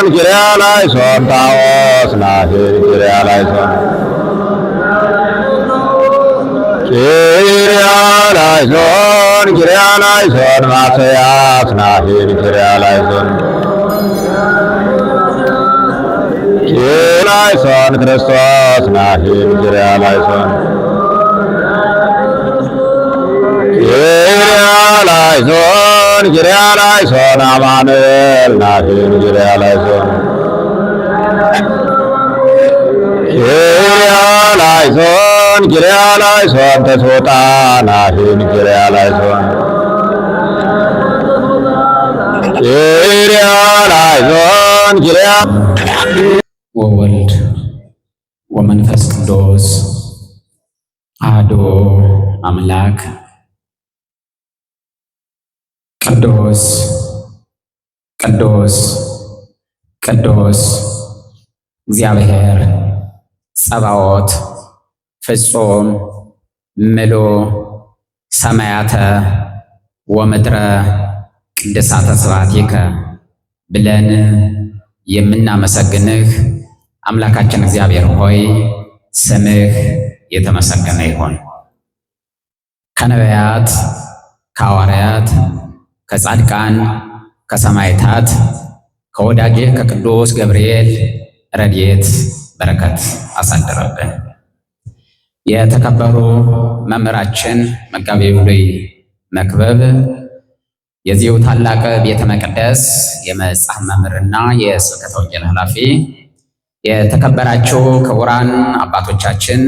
Kirialaison Taos Nahin Kirialaison Kirialaison Matayas Nahin Kirialaison Kirialaison Christos Nahin Kirialaison Kirialaison Amanuel Nahin Kirialaison Kirialaison Tesota Nahin Kirialaison ወወልድ ወመንፈስ ቅዱስ አሐዱ አምላክ ቅዱስ ቅዱስ ቅዱስ እግዚአብሔር ጸባዖት ፍጹም ምሉእ ሰማያተ ወምድረ ቅድሳተ ስብሐቲከ ብለን የምናመሰግንህ አምላካችን እግዚአብሔር ሆይ ስምህ የተመሰገነ ይሁን። ከነቢያት ከሐዋርያት ከጻድቃን ከሰማዕታት ከወዳጄ ከቅዱስ ገብርኤል ረድኤት በረከት አሳደረብን። የተከበሩ መምህራችን መጋቤ ብሉይ መክብብ የዚሁ ታላቅ ቤተ መቅደስ የመጽሐፍ መምህርና የስብከተ ወንጌል ኃላፊ፣ የተከበራችሁ ክቡራን አባቶቻችን፣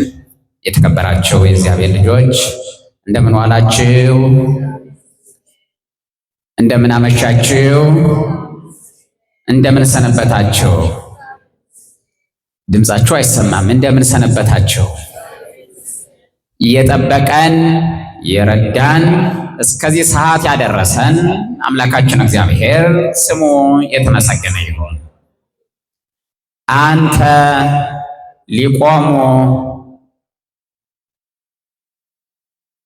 የተከበራችሁ የእግዚአብሔር ልጆች እንደምን ዋላችሁ? እንደምን አመሻችሁ? እንደምን ሰነበታችሁ? ድምጻችሁ አይሰማም። እንደምን ሰነበታችሁ? የጠበቀን የረዳን እስከዚህ ሰዓት ያደረሰን አምላካችን እግዚአብሔር ስሙ የተመሰገነ ይሁን። አንተ ሊቆሙ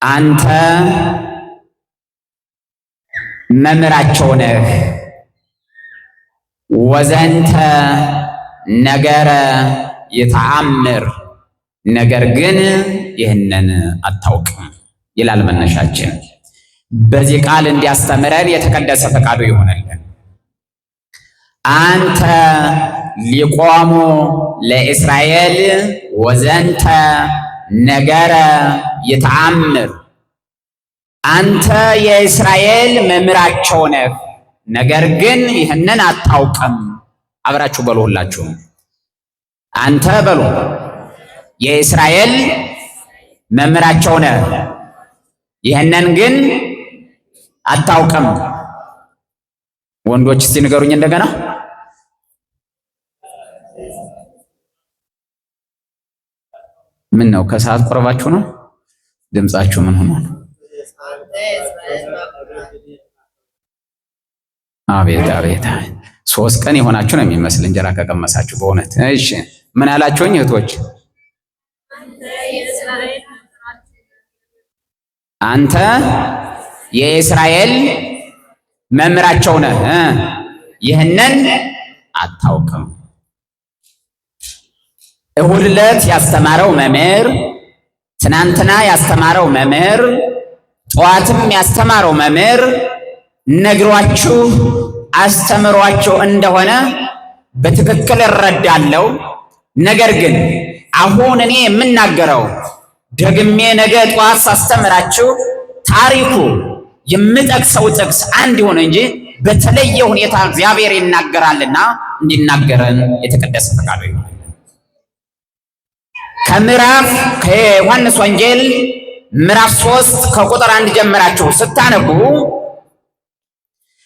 አንተ መምህራቸው ነህ። ወዘንተ ነገረ የተአምር ነገር ግን ይህንን አታውቅም ይላል መነሻችን። በዚህ ቃል እንዲያስተምረን የተቀደሰ ፈቃዱ ይሆንልን። አንተ ሊቆሙ ለእስራኤል ወዘንተ ነገረ የተአምር፣ አንተ የእስራኤል መምህራቸው ነህ፣ ነገር ግን ይህንን አታውቅም። አብራችሁ በሉ ሁላችሁ። አንተ በሉ የእስራኤል መምህራቸው ነህ፣ ይህንን ግን አታውቅም። ወንዶች እስቲ ንገሩኝ እንደገና። ምን ነው ከሰዓት ቆርባችሁ ነው? ድምጻችሁ ምን ሆኖ ነው? አቤት አቤት! 3 ቀን የሆናችሁ ነው የሚመስል እንጀራ ከቀመሳችሁ በእውነት። እሺ ምን አላችሁኝ እህቶች? አንተ የእስራኤል መምህራቸው ነህ፣ ይህንን አታውቅም። እሁድ ዕለት ያስተማረው መምህር፣ ትናንትና ያስተማረው መምህር፣ ጠዋትም ያስተማረው መምህር ነግሯችሁ አስተምሯችሁ እንደሆነ በትክክል እረዳለሁ። ነገር ግን አሁን እኔ የምናገረው ደግሜ ነገ ጠዋት ሳስተምራችሁ ታሪኩ የምጠቅሰው ጥቅስ አንድ ይሁን እንጂ በተለየ ሁኔታ እግዚአብሔር ይናገራልና እንዲናገረን የተቀደሰ ፈቃዱ ይሁን። ከዮሐንስ ወንጌል ምዕራፍ 3 ከቁጥር 1 ጀምራችሁ ስታነቡ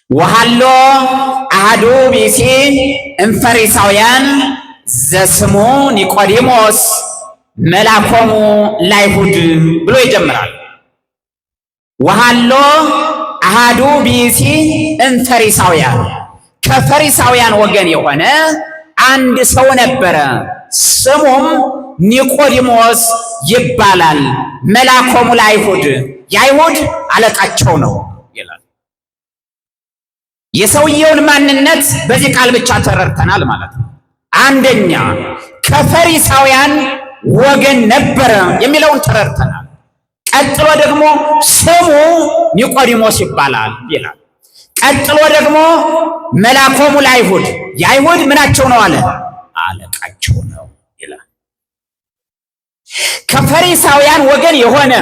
ወሃሎ አሐዱ ብእሲ እምፈሪሳውያን ዘስሙ ኒቆዲሞስ መላኮሙ ላይሁድ ብሎ ይጀምራል። ወሃሎ አሐዱ ብእሲ እምፈሪሳውያን፣ ከፈሪሳውያን ወገን የሆነ አንድ ሰው ነበረ፣ ስሙም ኒቆዲሞስ ይባላል። መላኮሙ ላይሁድ፣ የአይሁድ አለቃቸው ነው ይላል። የሰውየውን ማንነት በዚህ ቃል ብቻ ተረድተናል ማለት ነው። አንደኛ ከፈሪሳውያን ወገን ነበረ የሚለውን ተረድተናል። ቀጥሎ ደግሞ ስሙ ኒቆዲሞስ ይባላል ይላል። ቀጥሎ ደግሞ መላኮሙ ለአይሁድ የአይሁድ ምናቸው ነው አለ? አለቃቸው ነው ይላል። ከፈሪሳውያን ወገን የሆነ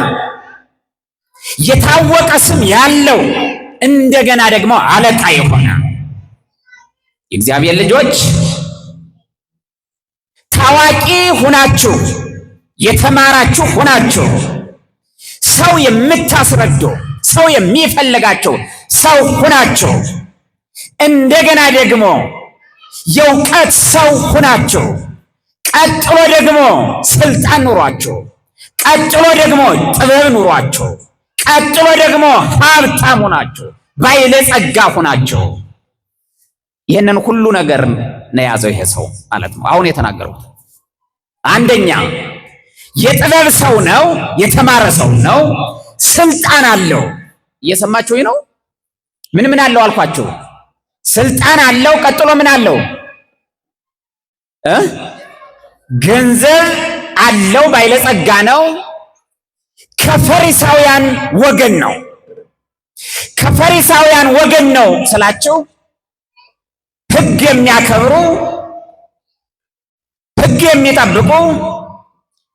የታወቀ ስም ያለው እንደገና ደግሞ አለቃ የሆነ የእግዚአብሔር ልጆች ታዋቂ ሁናችሁ የተማራችሁ ሁናችሁ ሰው የምታስረዱ ሰው የሚፈልጋቸው ሰው ሁናችሁ እንደገና ደግሞ የእውቀት ሰው ሁናችሁ ቀጥሎ ደግሞ ስልጣን ኑሯችሁ ቀጥሎ ደግሞ ጥበብ ኑሯችሁ ቀጥሎ ደግሞ ሀብታም ሁናችሁ ባለጸጋ ሁናችሁ ይህንን ሁሉ ነገር ነው የያዘው ይሄ ሰው ማለት ነው። አሁን የተናገሩት አንደኛ የጥበብ ሰው ነው፣ የተማረ ሰው ነው፣ ስልጣን አለው። እየሰማችሁ ነው? ምን አለው አልኳችሁ? ስልጣን አለው። ቀጥሎ ምን አለው? ገንዘብ አለው፣ ባለጸጋ ነው። ከፈሪሳውያን ወገን ነው። ከፈሪሳውያን ወገን ነው ስላችሁ ሕግ የሚያከብሩ ሕግ የሚጠብቁ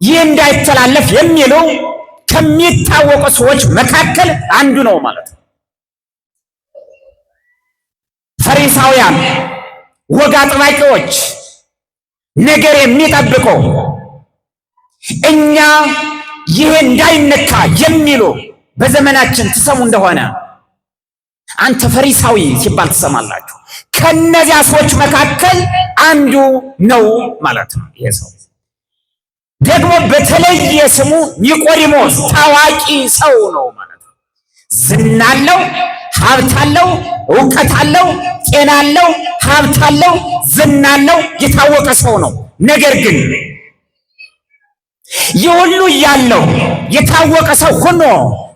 ይህ እንዳይተላለፍ የሚሉ ከሚታወቁ ሰዎች መካከል አንዱ ነው ማለት ነው። ፈሪሳውያን ወግ አጥባቂዎች፣ ነገር የሚጠብቁ እኛ ይህ እንዳይነካ የሚሉ በዘመናችን ትሰሙ እንደሆነ አንተ ፈሪሳዊ ሲባል ትሰማላችሁ። ከነዚያ ሰዎች መካከል አንዱ ነው ማለት ነው። ይሄ ሰው ደግሞ በተለየ ስሙ ኒቆዲሞስ ታዋቂ ሰው ነው ማለት ነው። ዝና አለው፣ ሀብት አለው፣ እውቀት አለው፣ ጤና አለው፣ ሀብት አለው፣ ዝና አለው፣ የታወቀ ሰው ነው። ነገር ግን ይህ ሁሉ ያለው የታወቀ ሰው ሆኖ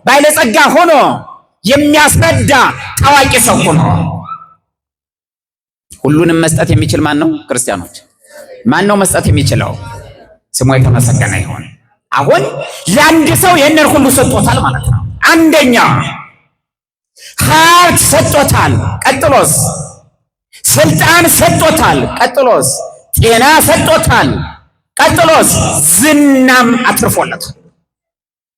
ባለጸጋ ሆኖ የሚያስረዳ ታዋቂ ሰው ሆኖ ሁሉንም መስጠት የሚችል ማን ነው? ክርስቲያኖች፣ ማን ነው መስጠት የሚችለው? ስሙ የተመሰገነ ይሁን። አሁን ለአንድ ሰው ይህንን ሁሉ ሰጥቶታል ማለት ነው። አንደኛ ሀብት ሰጥቶታል። ቀጥሎስ ስልጣን ሰጥቶታል። ቀጥሎስ ጤና ሰጥቶታል። ቀጥሎስ ዝናም አትርፎለታል።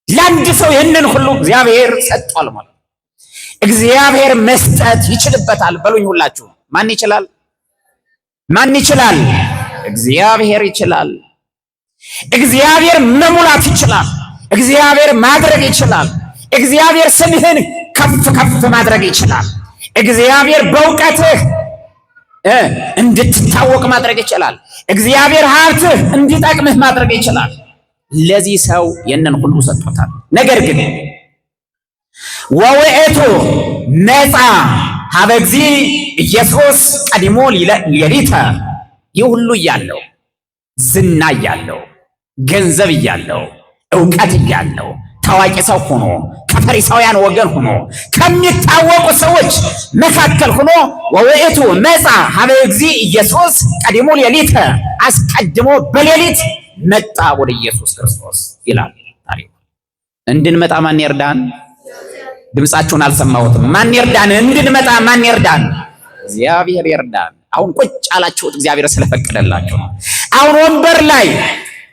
ለአንድ ሰው ይህንን ሁሉ እግዚአብሔር ሰጥቷል ማለት ነው። እግዚአብሔር መስጠት ይችልበታል። በሉኝ ሁላችሁ። ማን ይችላል? ማን ይችላል? እግዚአብሔር ይችላል። እግዚአብሔር መሙላት ይችላል። እግዚአብሔር ማድረግ ይችላል። እግዚአብሔር ስምህን ከፍ ከፍ ማድረግ ይችላል። እግዚአብሔር በእውቀትህ እንድትታወቅ ማድረግ ይችላል። እግዚአብሔር ሀብትህ እንዲጠቅምህ ማድረግ ይችላል። ለዚህ ሰው ይህንን ሁሉ ሰጥቶታል። ነገር ግን ወውእቱ መጻ ሀበ እግዚእ ኢየሱስ ቀዲሞ ሌሊተ ይህ ሁሉ እያለው ዝና እያለው ገንዘብ እያለው እውቀት እያለው ታዋቂ ሰው ሆኖ ከፈሪሳውያን ወገን ሆኖ ከሚታወቁ ሰዎች መካከል ሆኖ ወውእቱ መጻ ሀበ እግዚእ ኢየሱስ ቀዲሞ ሌሊተ አስቀድሞ በሌሊት መጣ ወደ ኢየሱስ ክርስቶስ ይላል ታሪኩ። እንድንመጣ ማን ይርዳን? ድምጻችሁን አልሰማሁትም። ማን ይርዳን? እንድንመጣ ማን ይርዳን? እግዚአብሔር ይርዳን። አሁን ቁጭ አላችሁት እግዚአብሔር ስለፈቀደላችሁ ነው። አሁን ወንበር ላይ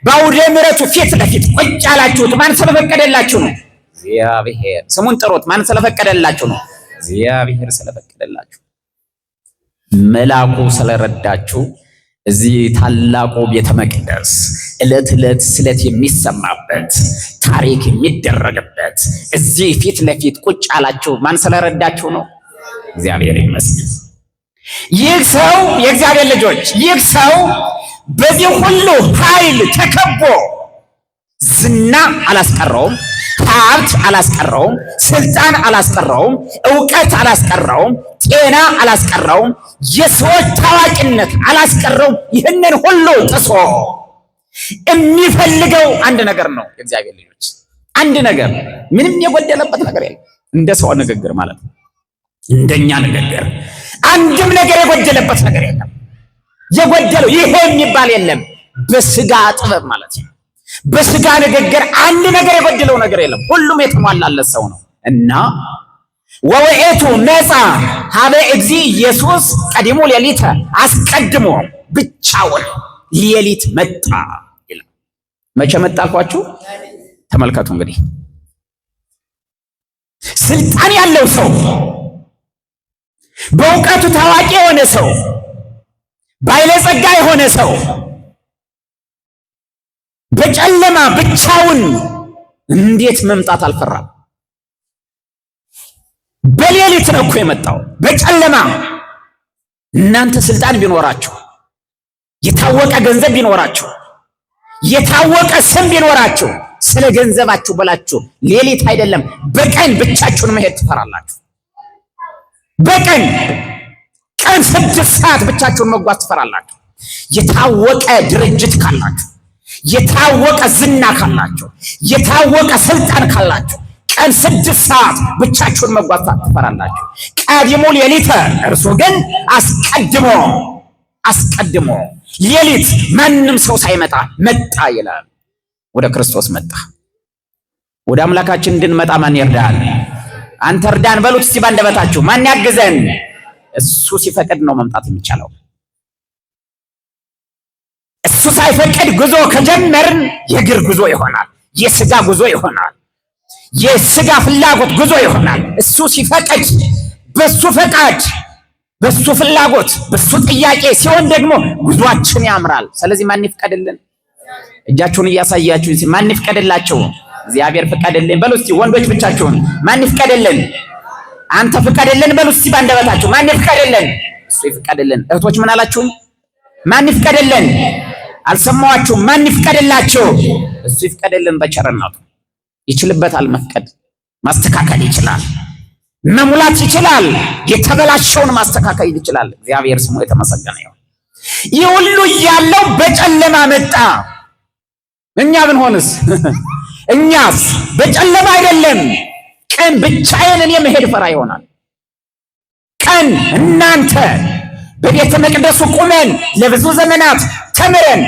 በአውደ ምሕረቱ ፊት ለፊት ቁጭ አላችሁት ማን ስለፈቀደላችሁ ነው? እግዚአብሔር። ስሙን ጥሩት። ማን ስለፈቀደላችሁ ነው? እግዚአብሔር ስለፈቀደላችሁ። መልአኩ ስለረዳችሁ እዚህ ታላቁ ቤተ መቅደስ ዕለት ዕለት ስለት የሚሰማበት ታሪክ የሚደረግበት እዚህ ፊት ለፊት ቁጭ አላችሁ ማን ስለረዳችሁ ነው? እግዚአብሔር ይመስገን። ይህ ሰው የእግዚአብሔር ልጆች፣ ይህ ሰው በዚህ ሁሉ ኃይል ተከቦ ዝና አላስቀረውም፣ ሀብት አላስቀረውም፣ ስልጣን አላስቀረውም፣ እውቀት አላስቀረውም፣ ጤና አላስቀረውም፣ የሰዎች ታዋቂነት አላስቀረውም። ይህንን ሁሉ ጥሶ የሚፈልገው አንድ ነገር ነው። የእግዚአብሔር ልጆች አንድ ነገር፣ ምንም የጎደለበት ነገር የለም። እንደ ሰው ንግግር ማለት ነው፣ እንደኛ ንግግር አንድም ነገር የጎደለበት ነገር የለም። የጎደለው ይሄ የሚባል የለም። በስጋ ጥበብ ማለት ነው። በስጋ ንግግር አንድ ነገር የጎደለው ነገር የለም። ሁሉም የተሟላለት ሰው ነው እና ወወኤቱ መጻ ሀበ እግዚ ኢየሱስ ቀዲሞ ሌሊተ አስቀድሞ ብቻውን ሌሊት መጣ ይላል። መቼ መጣ አልኳችሁ? ተመልከቱ እንግዲህ ስልጣን ያለው ሰው፣ በእውቀቱ ታዋቂ የሆነ ሰው፣ ባለጸጋ የሆነ ሰው በጨለማ ብቻውን እንዴት መምጣት አልፈራም? በሌሊት ነው እኮ የመጣው፣ በጨለማ። እናንተ ስልጣን ቢኖራችሁ፣ የታወቀ ገንዘብ ቢኖራችሁ፣ የታወቀ ስም ቢኖራችሁ ስለ ገንዘባችሁ ብላችሁ ሌሊት አይደለም በቀን ብቻችሁን መሄድ ትፈራላችሁ። በቀን 6 ሰዓት ብቻችሁን መጓዝ ትፈራላችሁ። የታወቀ ድርጅት ካላችሁ፣ የታወቀ ዝና ካላችሁ፣ የታወቀ ስልጣን ካላችሁ 6 ሰዓት ብቻችሁን መጓዝ ትፈራላችሁ። ቀዲሞ ሌሊተ እርሱ ግን አስቀድሞ ሌሊት ማንም ሰው ሳይመጣ መጣ ይላል። ወደ ክርስቶስ መጣ። ወደ አምላካችን እንድንመጣ ማን ይርዳል? አንተ እርዳን በሉት እስቲ ባንደበታችሁ። ማን ያግዘን? እሱ ሲፈቅድ ነው መምጣት የሚቻለው። እሱ ሳይፈቅድ ጉዞ ከጀመርን የእግር ጉዞ ይሆናል፣ የስጋ ጉዞ ይሆናል፣ የስጋ ፍላጎት ጉዞ ይሆናል። እሱ ሲፈቅድ፣ በሱ ፈቃድ፣ በሱ ፍላጎት፣ በሱ ጥያቄ ሲሆን ደግሞ ጉዟችን ያምራል። ስለዚህ ማን ይፍቀድልን? እጃችሁን እያሳያችሁ ማን ይፍቀድላችሁ? እግዚአብሔር ፍቀድልን በሉ እስቲ ወንዶች ብቻችሁን። ማን ይፍቀድልን? አንተ ፍቀድልን በሉ እስቲ ባንደበታችሁ። ማን ይፍቀድልን? እሱ ይፍቀድልን። እህቶች ምን አላችሁኝ? ማን ይፍቀድልን? አልሰማዋችሁም? ማን ይፍቀድላችሁ? እሱ ይፍቀድልን። በቸርነቱ ይችልበታል። መፍቀድ ማስተካከል ይችላል፣ መሙላት ይችላል፣ የተበላሸውን ማስተካከል ይችላል። እግዚአብሔር ስሙ የተመሰገነ ይሁን። ይህ ሁሉ ያለው በጨለማ መጣ። እኛ ብንሆንስ? እኛስ በጨለማ አይደለም፣ ቀን ብቻዬን እኔ መሄድ ፈራ ይሆናል። ቀን እናንተ በቤተ መቅደሱ ቁመን ለብዙ ዘመናት ተምረን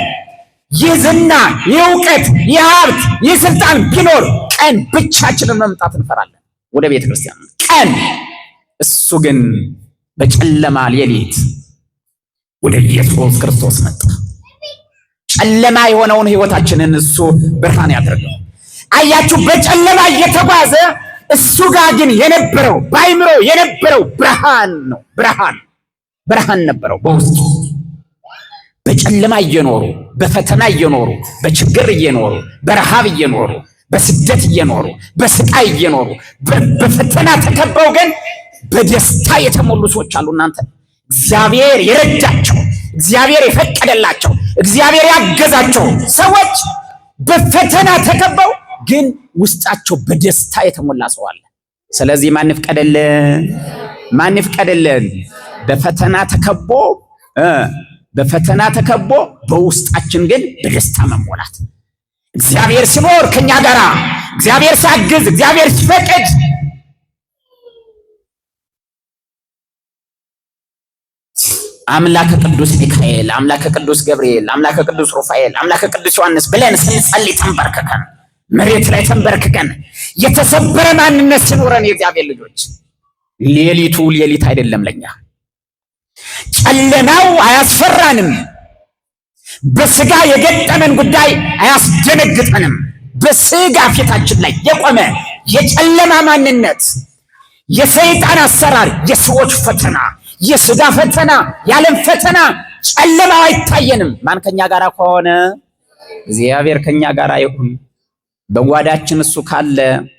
ይዝና የእውቀት የሀብት የስልጣን ቢኖር ቀን ብቻችንን መምጣት እንፈራለን ወደ ቤተ ክርስቲያን ቀን። እሱ ግን በጨለማ ሌሊት ወደ ኢየሱስ ክርስቶስ መጣ። ጨለማ የሆነውን ህይወታችንን እሱ ብርሃን ያደርገው። አያችሁ፣ በጨለማ እየተጓዘ እሱ ጋር ግን የነበረው ባይምሮ የነበረው ብርሃን ነው። ብርሃን ነበረው በውስጡ። በጨለማ እየኖሩ በፈተና እየኖሩ በችግር እየኖሩ በረሃብ እየኖሩ በስደት እየኖሩ በስቃይ እየኖሩ በፈተና ተከበው ግን በደስታ የተሞሉ ሰዎች አሉ። እናንተ እግዚአብሔር የረዳቸው፣ እግዚአብሔር የፈቀደላቸው፣ እግዚአብሔር ያገዛቸው ሰዎች በፈተና ተከበው ግን ውስጣቸው በደስታ የተሞላ ሰው አለ። ስለዚህ ማን ይፍቀደልን? ማን ይፍቀደልን? በፈተና ተከቦ በውስጣችን ግን በደስታ መሞላት። እግዚአብሔር ሲኖር ከኛ ጋራ፣ እግዚአብሔር ሲያግዝ፣ እግዚአብሔር ሲፈቅድ አምላከ ቅዱስ ሚካኤል፣ አምላከ ቅዱስ ገብርኤል፣ አምላከ ቅዱስ ሩፋኤል፣ አምላከ ቅዱስ ዮሐንስ ብለን ስንጸልይ ተንበርክከን መሬት ላይ ተንበርክከን የተሰበረ ማንነት ሲኖረን የእግዚአብሔር ልጆች ሌሊቱ ሌሊት አይደለም ለኛ። ጨለማው አያስፈራንም። በስጋ የገጠመን ጉዳይ አያስደነግጠንም። በስጋ ፊታችን ላይ የቆመ የጨለማ ማንነት፣ የሰይጣን አሰራር፣ የሰዎች ፈተና፣ የስጋ ፈተና፣ የዓለም ፈተና፣ ጨለማው አይታየንም። ማን ከኛ ጋር ከሆነ? እግዚአብሔር ከኛ ጋር ይሁን። በጓዳችን እሱ ካለ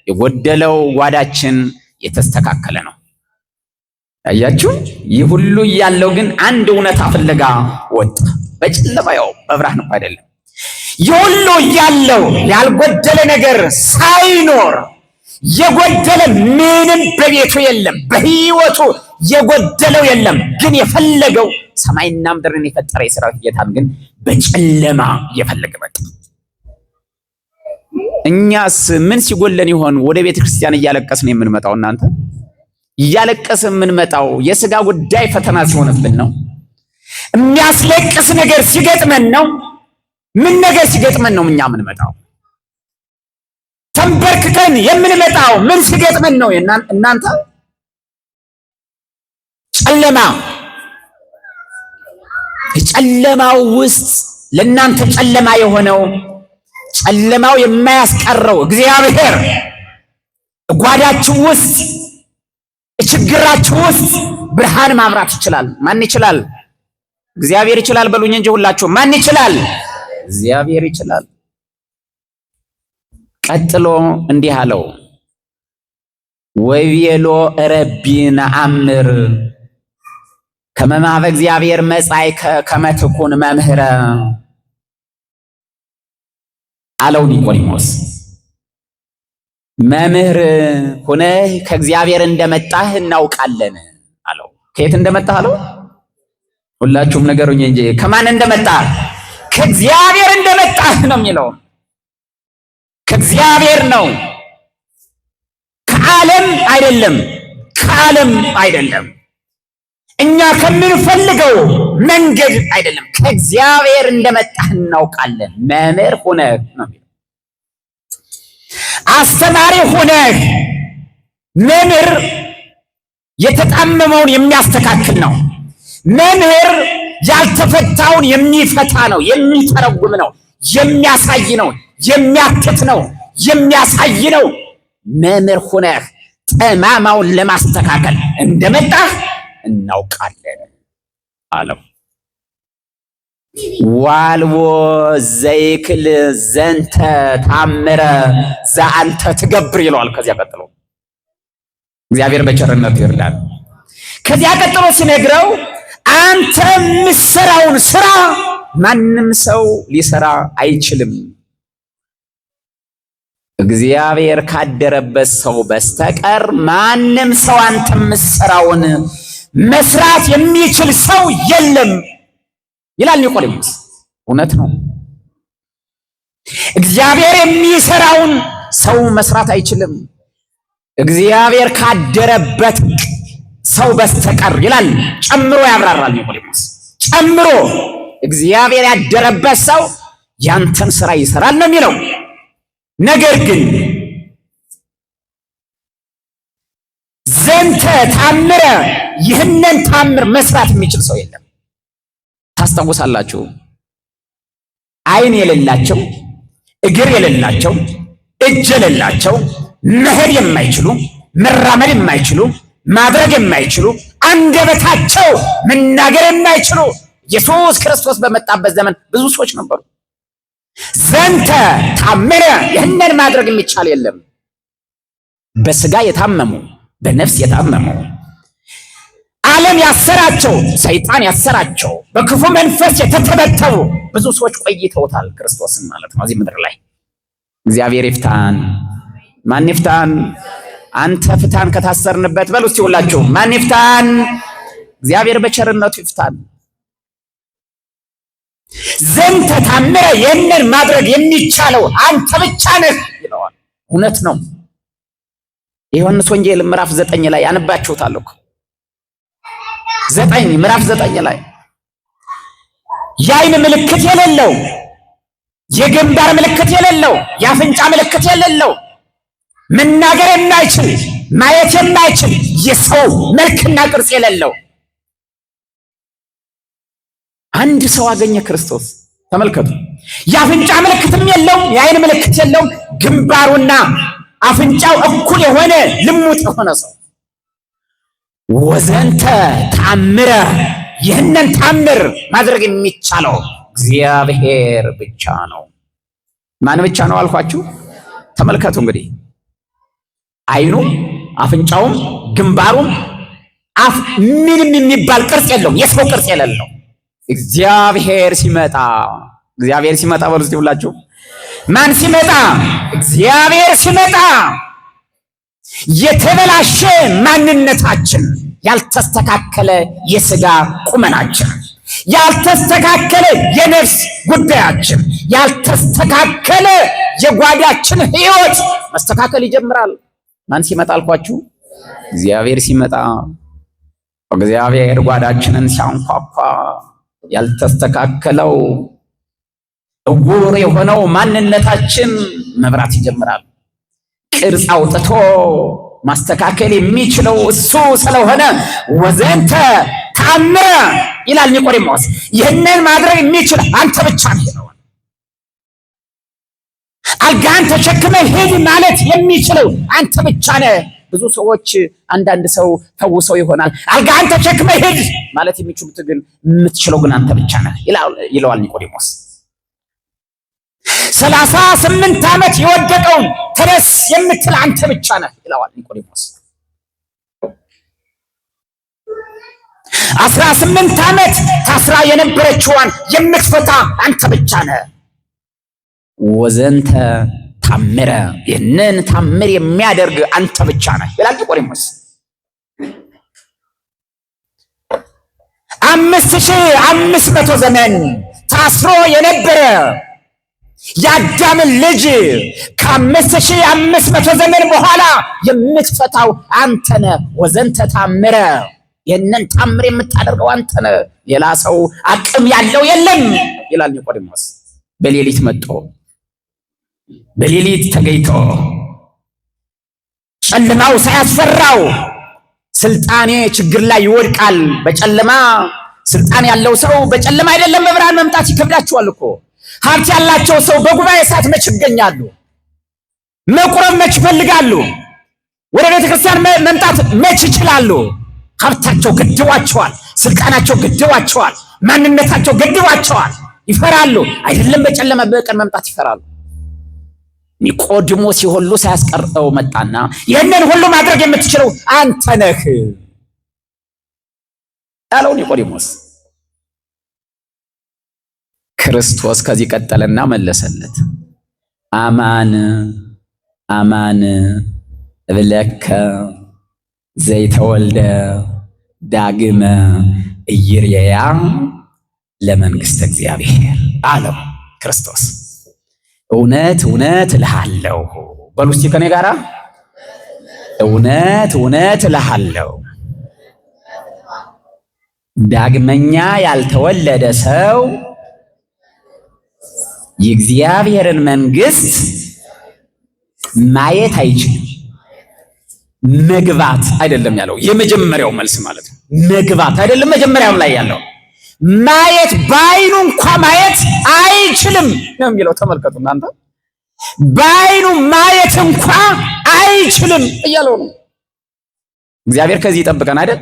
የጎደለው ጓዳችን የተስተካከለ ነው። አያችሁ፣ ይህ ሁሉ ያለው ግን አንድ እውነታ ፍለጋ ወጣ። በጨለማ ያው በብርሃን እኮ አይደለም። የሁሉ ያለው ያልጎደለ ነገር ሳይኖር የጎደለ ምንም በቤቱ የለም፣ በህይወቱ የጎደለው የለም። ግን የፈለገው ሰማይና ምድርን የፈጠረ የሰራዊት ጌታን ግን በጨለማ እየፈለገ መጣ። እኛስ ምን ሲጎለን ይሆን ወደ ቤተ ክርስቲያን እያለቀስን የምንመጣው? እናንተ እያለቀስን የምንመጣው የሥጋ ጉዳይ ፈተና ሲሆንብን ነው። የሚያስለቅስ ነገር ሲገጥመን ነው። ምን ነገር ሲገጥመን ነው እኛ የምንመጣው? ተንበርክከን የምንመጣው ምን ሲገጥመን ነው? እናንተ ጨለማው ውስጥ ለእናንተ ጨለማ የሆነው ጨለማው የማያስቀረው እግዚአብሔር ጓዳችሁ ውስጥ ችግራችሁ ውስጥ ብርሃን ማብራት ይችላል። ማን ይችላል? እግዚአብሔር ይችላል በሉኝ እንጂ ሁላችሁ ማን ይችላል? እግዚአብሔር ይችላል። ቀጥሎ እንዲህ አለው፣ ወይቤሎ ረቢ ነአምር ከመ ማኅበ እግዚአብሔር መጻእከ ከመ ትኩን መምህረ አለው ኒቆዲሞስ። መምህር ሆነህ ከእግዚአብሔር እንደመጣህ እናውቃለን አለው። ከየት እንደመጣህ አለው? ሁላችሁም ነገሩኝ እንጂ ከማን እንደመጣህ? ከእግዚአብሔር እንደመጣህ ነው የሚለው። ከእግዚአብሔር ነው፣ ከዓለም አይደለም፣ ከዓለም አይደለም፣ እኛ ከምንፈልገው መንገድ አይደለም፣ ከእግዚአብሔር እንደመጣህ እናውቃለን። መምህር ሆነህ ነው የሚለው። አስተማሪ ሆነህ። መምህር የተጣመመውን የሚያስተካክል ነው። መምህር ያልተፈታውን የሚፈታ ነው፣ የሚተረጉም ነው፣ የሚያሳይ ነው፣ የሚያትት ነው፣ የሚያሳይ ነው። መምህር ሆነህ ጠማማውን ለማስተካከል እንደመጣህ እናውቃለን አለው። ዋልቦ ዘይክል ዘንተ ታምረ ዘአንተ ትገብር ይለዋል። ከዚያ ቀጥሎ እግዚአብሔር በቸርነቱ ይርዳል። ከዚያ ቀጥሎ ሲነግረው አንተ የምትሰራውን ስራ ማንም ሰው ሊሰራ አይችልም፣ እግዚአብሔር ካደረበት ሰው በስተቀር ማንም ሰው አንተ የምትሰራውን መስራት የሚችል ሰው የለም ይላል ኒቆዲሞስ። እውነት ነው። እግዚአብሔር የሚሰራውን ሰው መስራት አይችልም፣ እግዚአብሔር ካደረበት ሰው በስተቀር ይላል። ጨምሮ ያብራራል ኒቆዲሞስ። ጨምሮ እግዚአብሔር ያደረበት ሰው ያንተን ስራ ይሰራል ነው የሚለው። ነገር ግን ዘንተ ታምረ ይህንን ታምር መስራት የሚችል ሰው የለም። ታስታውሳላችሁ? ዓይን የሌላቸው፣ እግር የሌላቸው፣ እጅ የሌላቸው፣ መሄድ የማይችሉ፣ መራመድ የማይችሉ፣ ማድረግ የማይችሉ፣ አንደበታቸው መናገር የማይችሉ ኢየሱስ ክርስቶስ በመጣበት ዘመን ብዙ ሰዎች ነበሩ። ዘንተ ታምረ ይህንን ማድረግ የሚቻል የለም። በስጋ የታመሙ፣ በነፍስ የታመሙ፣ ዓለም ያሰራቸው፣ ሰይጣን ያሰራቸው፣ በክፉ መንፈስ የተተበተቡ ብዙ ሰዎች ቆይተውታል ክርስቶስን ማለት ነው እዚህ ምድር ላይ። እግዚአብሔር ይፍታን። ማን ይፍታን? አንተ ፍታን ከታሰርንበት በሉ እስቲ ሁላችሁ ማን ይፍታን? እግዚአብሔር በቸርነቱ ይፍታን። ዘንተ ታምረ ይህንን ማድረግ የሚቻለው አንተ ብቻ ነህ ይለዋል። እውነት ነው። የዮሐንስ ወንጌል ምዕራፍ 9 ላይ ያነባችሁታል እኮ ምዕራፍ 9 ላይ የዓይን ምልክት የሌለው፣ የግንባር ምልክት የሌለው፣ የአፍንጫ ምልክት የሌለው፣ መናገር የማይችል፣ ማየት የማይችል፣ የሰው መልክና ቅርጽ የሌለው አንድ ሰው አገኘ ክርስቶስ። ተመልከቱ። የአፍንጫ ምልክትም የለውም፣ የዓይን ምልክት የለውም። ግንባሩና አፍንጫው እኩል የሆነ ልሙጥ የሆነ ሰው ወዘንተ ታምረ ይህንን ታምር ማድረግ የሚቻለው እግዚአብሔር ብቻ ነው። ማን ብቻ ነው አልኳችሁ? ተመልከቱ እንግዲህ ዓይኑም አፍንጫውም ግንባሩም ምንም የሚባል ቅርጽ የለውም፣ የሰው ቅርጽ የሌለው እግዚአብሔር ሲመጣ በሉ እስቲ ሁላችሁ ማን ሲመጣ? እግዚአብሔር ሲመጣ የተበላሸ ማንነታችን፣ ያልተስተካከለ የሥጋ ቁመናችን፣ ያልተስተካከለ የነፍስ ጉዳያችን፣ ያልተስተካከለ የጓዳችን ሕይወት መስተካከል ይጀምራል። ማን ሲመጣ አልኳችሁ? እግዚአብሔር ሲመጣ እግዚአብሔር ጓዳችንን ሲያንኳኳ ያልተስተካከለው እውር የሆነው ማንነታችን መብራት ይጀምራል። ቅርጽ አውጥቶ ማስተካከል የሚችለው እሱ ስለሆነ ወዘንተ ተአምረ ይላል ኒቆዲሞስ። ይህንን ማድረግ የሚችል አንተ ብቻ ነህ ነው። አልጋን ተሸክመ ሂድ ማለት የሚችለው አንተ ብቻ ነህ። ብዙ ሰዎች አንዳንድ ሰው ፈውሰው ይሆናል። አልጋን ተሸክመ ሂድ ማለት የሚችሉት ግን የምትችለው ግን አንተ ብቻ ነህ ይለዋል ኒቆዲሞስ። 38 ዓመት የወደቀውን ተነስ የምትል አንተ ብቻ ነህ ይለዋል ኒቆዲሞስ። 18 ዓመት ታስራ የነበረችዋን የምትፈታ አንተ ብቻ ነህ። ወዘንተ ታምረ ይህንን ታምር የሚያደርግ አንተ ብቻ ነህ ይላል ኒቆዲሞስ። 5500 ዘመን ታስሮ የነበረ የአዳምን ልጅ ከ5500 ዘመን በኋላ የምትፈታው አንተ ነህ። ወዘንተ ታምረ ይህንን ታምር የምታደርገው አንተ ነህ። ሌላ ሰው አቅም ያለው የለም ይላል ኒቆዲሞስ። በሌሊት መጥቶ በሌሊት ተገኝቶ ጨለማው ሳያስፈራው ስልጣኔ ችግር ላይ ይወድቃል። በጨለማ ስልጣን ያለው ሰው በጨለማ አይደለም በብርሃን መምጣት ይከብዳቸዋል እኮ። ሀብት ያላቸው ሰው በጉባኤ ሰዓት መች ይገኛሉ? መቁረብ መች ይፈልጋሉ? ወደ ቤተክርስቲያን መምጣት መች ይችላሉ? ሀብታቸው ገድቧቸዋል፣ ስልጣናቸው ገድቧቸዋል፣ ማንነታቸው ገድቧቸዋል። ይፈራሉ። አይደለም በጨለማ በቀን መምጣት ይፈራሉ። ኒቆዲሞስ ሁሉ ሳያስቀረው መጣና ይህንን ሁሉ ማድረግ የምትችለው አንተ ነህ ያለው ኒቆዲሞስ። ክርስቶስ ከዚህ ቀጠለና መለሰለት፣ አማን አማን እብለከ ዘይተወልደ ዳግመ ኢይርያ ለመንግሥተ እግዚአብሔር አለው ክርስቶስ። እውነት እውነት እልሃለሁ በሉ እስቲ ከኔ ጋራ፣ እውነት እውነት እልሃለሁ ዳግመኛ ያልተወለደ ሰው የእግዚአብሔርን መንግሥት ማየት አይችልም። መግባት አይደለም ያለው፣ የመጀመሪያው መልስ ማለት ነው። መግባት አይደለም መጀመሪያው ላይ ያለው፣ ማየት በዓይኑ እንኳን ማየት አይችልም ነው የሚለው። ተመልከቱ እናንተ፣ በዓይኑ ማየት እንኳን አይችልም እያለው ነው። እግዚአብሔር ከዚህ ይጠብቀን አይደል?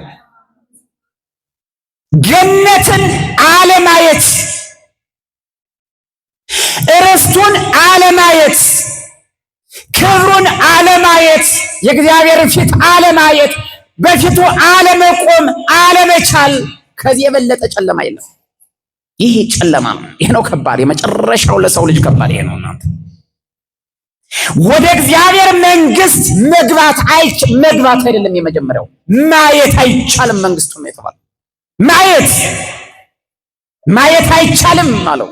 ገነትን አለማየት፣ ርስቱን አለማየት፣ ክብሩን አለማየት፣ የእግዚአብሔርን ፊት አለማየት፣ በፊቱ አለመቆም፣ አለመቻል፣ ከዚህ የበለጠ ጨለማ የለም። ይሄ ጨለማ ነው። ይሄ ነው ከባድ። የመጨረሻው ለሰው ልጅ ከባድ ይሄ ነው። እናንተ ወደ እግዚአብሔር መንግሥት መግባት አይደለም የመጀመሪያው፣ ማየት አይቻልም። መንግሥቱን ነው የተባለው። ማየት አይቻልም አለው።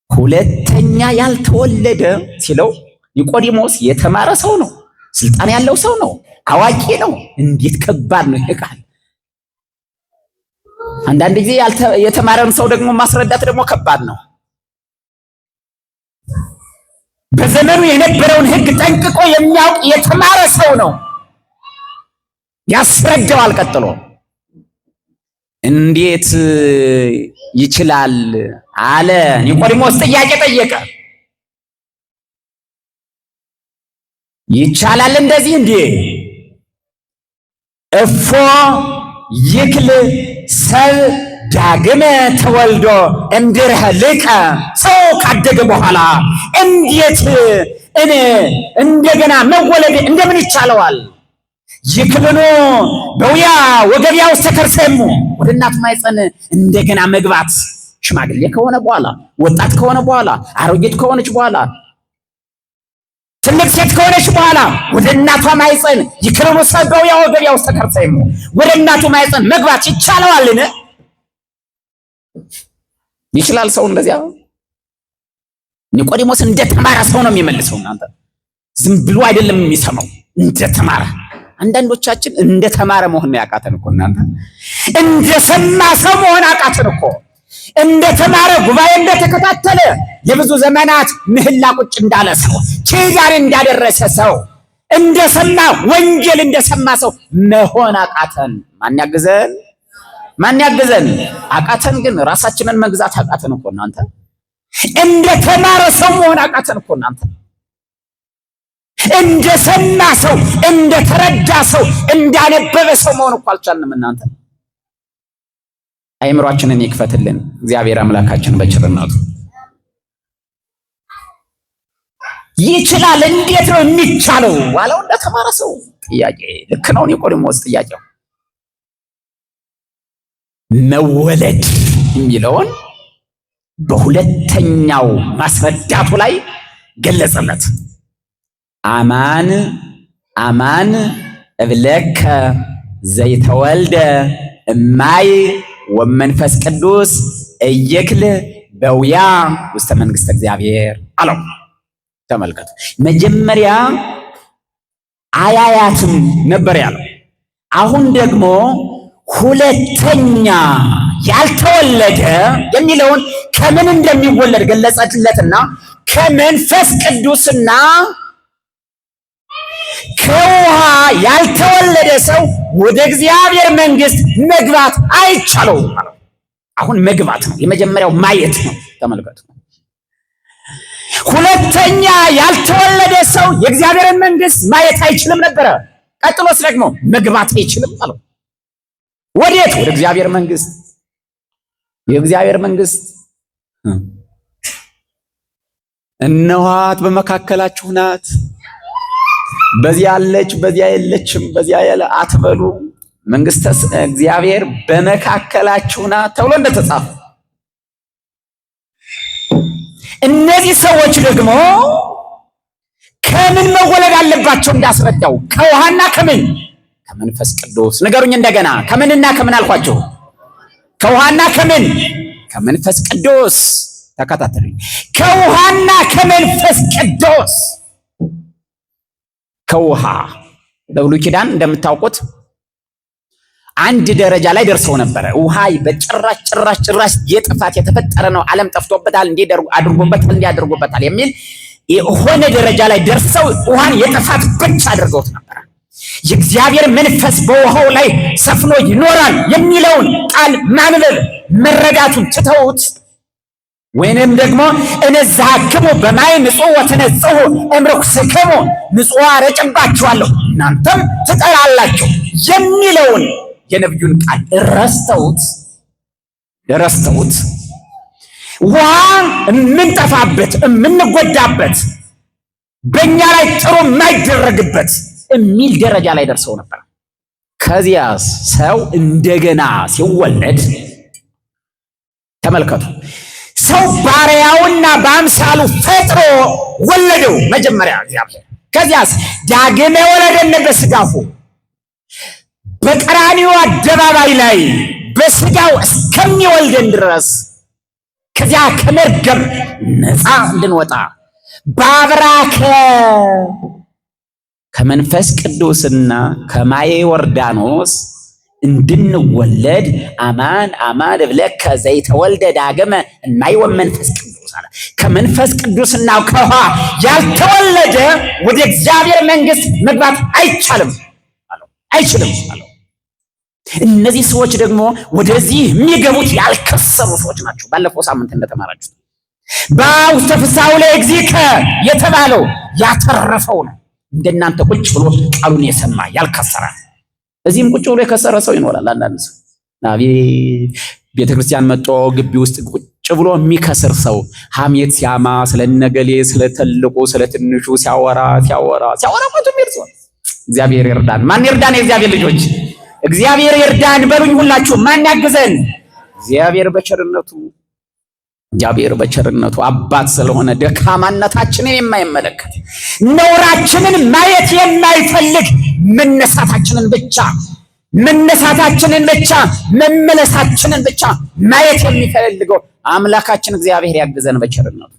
ሁለተኛ ያልተወለደ ሲለው ኒቆዲሞስ የተማረ ሰው ነው፣ ስልጣን ያለው ሰው ነው፣ አዋቂ ነው። እንዴት ከባድ ነው ይሄ ቃል! አንዳንድ ጊዜ የተማረን ሰው ደግሞ ማስረዳት ደግሞ ከባድ ነው። በዘመኑ የነበረውን ሕግ ጠንቅቆ የሚያውቅ የተማረ ሰው ነው፣ ያስረዳዋል። ቀጥሎ እንዴት ይችላል አለ ኒቆዲሞስ። ጥያቄ ጠየቀ። ይቻላል እንደዚህ እንዴ? እፎ ይክል ሰብ ዳግመ ተወልዶ እምድኅረ ልቀ፣ ሰው ካደገ በኋላ እንዴት እንደገና መወለድ እንደምን ይቻለዋል? ይክልኑ በውያ ወገቢያ ውስጥ ተከርሰሙ፣ ወደ እናቱ ማኅፀን እንደገና መግባት፣ ሽማግሌ ከሆነ በኋላ፣ ወጣት ከሆነ በኋላ፣ አሮጊት ከሆነች በኋላ፣ ትልቅ ሴት ከሆነች በኋላ ወደ እናቷ ማኅፀን ይክልኑ ሰብ በውያ ወገቢያ ውስጥ ተከርሰሙ፣ ወደ እናቱ ማኅፀን መግባት ይቻለዋልን? ይችላል ሰው እንደዚያ? ኒቆዲሞስ እንደተማረ ሰው ነው የሚመልሰው። እናንተ ዝም ብሎ አይደለም የሚሰማው። እንደተማረ። አንዳንዶቻችን እንደተማረ መሆን ያቃተን እኮ እናንተ። እንደሰማ ሰው መሆን አቃተን እኮ። እንደተማረ ጉባኤ እንደተከታተለ የብዙ ዘመናት ምህላ ቁጭ እንዳለ ሰው ኪዳን እንዳደረሰ ሰው እንደሰማ ወንጌል እንደሰማ ሰው መሆን አቃተን። ማን ያግዘን? ማን ያግዘን? አቃተን። ግን ራሳችንን መግዛት አቃተን እኮ እናንተ። እንደተማረ ሰው መሆን አቃተን እኮ እናንተ። እንደሰማ ሰው፣ እንደተረዳ ሰው፣ እንዳነበበ ሰው መሆን እኮ አልቻልንም እናንተ። አይምሯችንን ይክፈትልን እግዚአብሔር አምላካችን በቸርነቱ። ይችላል። እንዴት ነው የሚቻለው? ዋለው እንደተማረ ሰው ጥያቄ ልክ ነው። ኒቆዲሞስ ጥያቄው መወለድ የሚለውን በሁለተኛው ማስረዳቱ ላይ ገለጸለት። አማን አማን እብለከ ዘይተወልደ እማይ ወመንፈስ ቅዱስ እይክል በውያ ውስተ መንግሥተ እግዚአብሔር አለው። ተመልከቱ። መጀመሪያ አያያትም ነበር ያለው። አሁን ደግሞ ሁለተኛ ያልተወለደ የሚለውን ከምን እንደሚወለድ ገለጸለትና ከመንፈስ ቅዱስና ከውሃ ያልተወለደ ሰው ወደ እግዚአብሔር መንግሥት መግባት አይቻለውም። አሁን መግባት ነው። የመጀመሪያው ማየት ነው። ተመልከቱ። ሁለተኛ ያልተወለደ ሰው የእግዚአብሔርን መንግሥት ማየት አይችልም ነበረ። ቀጥሎስ ደግሞ መግባት አይችልም አለው። ወዴት? ወደ እግዚአብሔር መንግሥት። የእግዚአብሔር መንግሥት እነኋት በመካከላችሁ ናት፣ በዚያ አለች፣ በዚያ የለችም፣ በዚያ ያለ አትበሉ፣ መንግሥተ እግዚአብሔር በመካከላችሁ ናት ተብሎ እንደተጻፈ እነዚህ ሰዎች ደግሞ ከምን መወለድ አለባቸው እንዳስረዳው ከውሃና ከምን ከመንፈስ ቅዱስ። ንገሩኝ እንደገና። ከምንና ከምን አልኳቸው? ከውሃና ከምን ከመንፈስ ቅዱስ። ተከታተሉኝ። ከውሃና ከመንፈስ ቅዱስ። ከውሃ በብሉይ ኪዳን እንደምታውቁት አንድ ደረጃ ላይ ደርሰው ነበረ። ውሃ በጭራሽ የጥፋት የተፈጠረ ነው፣ ዓለም ጠፍቶበታል፣ እንዲህ አድርጎበታል የሚል የሆነ ደረጃ ላይ ደርሰው ውሃን የጥፋት ብቻ አድርገውት ነበረ። የእግዚአብሔር መንፈስ በውሃው ላይ ሰፍኖ ይኖራል የሚለውን ቃል ማንበብ መረዳቱን ትተውት ወይንም ደግሞ እነዛክሙ በማይ ንጹሕ ወትነጽሑ እምርኩስክሙ ንጹሕ አረጭባችኋለሁ እናንተም ትጠራላችሁ የሚለውን የነብዩን ቃል ረስተውት ውሃ የምንጠፋበት የምንጎዳበት በእኛ ላይ ጥሩ የማይደረግበት የሚል ደረጃ ላይ ደርሰው ነበር። ከዚያ ሰው እንደገና ሲወለድ ተመልከቱ። ሰው ባሪያውና በአምሳሉ ፈጥሮ ወለደው መጀመሪያ እግዚአብሔር። ከዚያስ ዳግም የወለደን በሥጋሁ በቀራንዮ አደባባይ ላይ በሥጋው እስከሚወልደን ድረስ ከዚያ ከመርገም ነፃ እንድንወጣ በአብራከ ከመንፈስ ቅዱስና ከማየ ዮርዳኖስ እንድንወለድ አማን አማን እብለከ ዘይተወልደ ዳግመ እማይ ወመንፈስ ቅዱስ አለ። ከመንፈስ ቅዱስና ከውሃ ያልተወለደ ወደ እግዚአብሔር መንግሥት መግባት አይቻልም አለው። አይችልም አለው። እነዚህ ሰዎች ደግሞ ወደዚህ የሚገቡት ያልከሰሩ ሰዎች ናቸው። ባለፈው ሳምንት እንደተማራችሁት በውስተ ፍሥሓሁ ለእግዚእከ የተባለው ያተረፈው ነው። እንደናንተ ቁጭ ብሎ ቃሉን የሰማ ያልከሰረ። እዚህም ቁጭ ብሎ የከሰረ ሰው ይኖራል። አንዳንድ ሰው አቤት ቤተክርስቲያን መጥቶ ግቢ ውስጥ ቁጭ ብሎ የሚከስር ሰው ሐሜት ሲያማ ስለነገሌ ስለተልቁ ስለትንሹ ሲያወራ ቆይቶ የሚርሰው። እግዚአብሔር ይርዳን። ማን ይርዳን? የእግዚአብሔር ልጆች እግዚአብሔር ይርዳን በሉኝ ሁላችሁ። ማን ያግዘን? እግዚአብሔር በቸርነቱ አባት ስለሆነ ደካማነታችንን የማይመለከት ነውራችንን ማየት የማይፈልግ መነሳታችንን ብቻ መመለሳችንን ብቻ ማየት የሚፈልገው አምላካችን እግዚአብሔር ያግዘን በቸርነቱ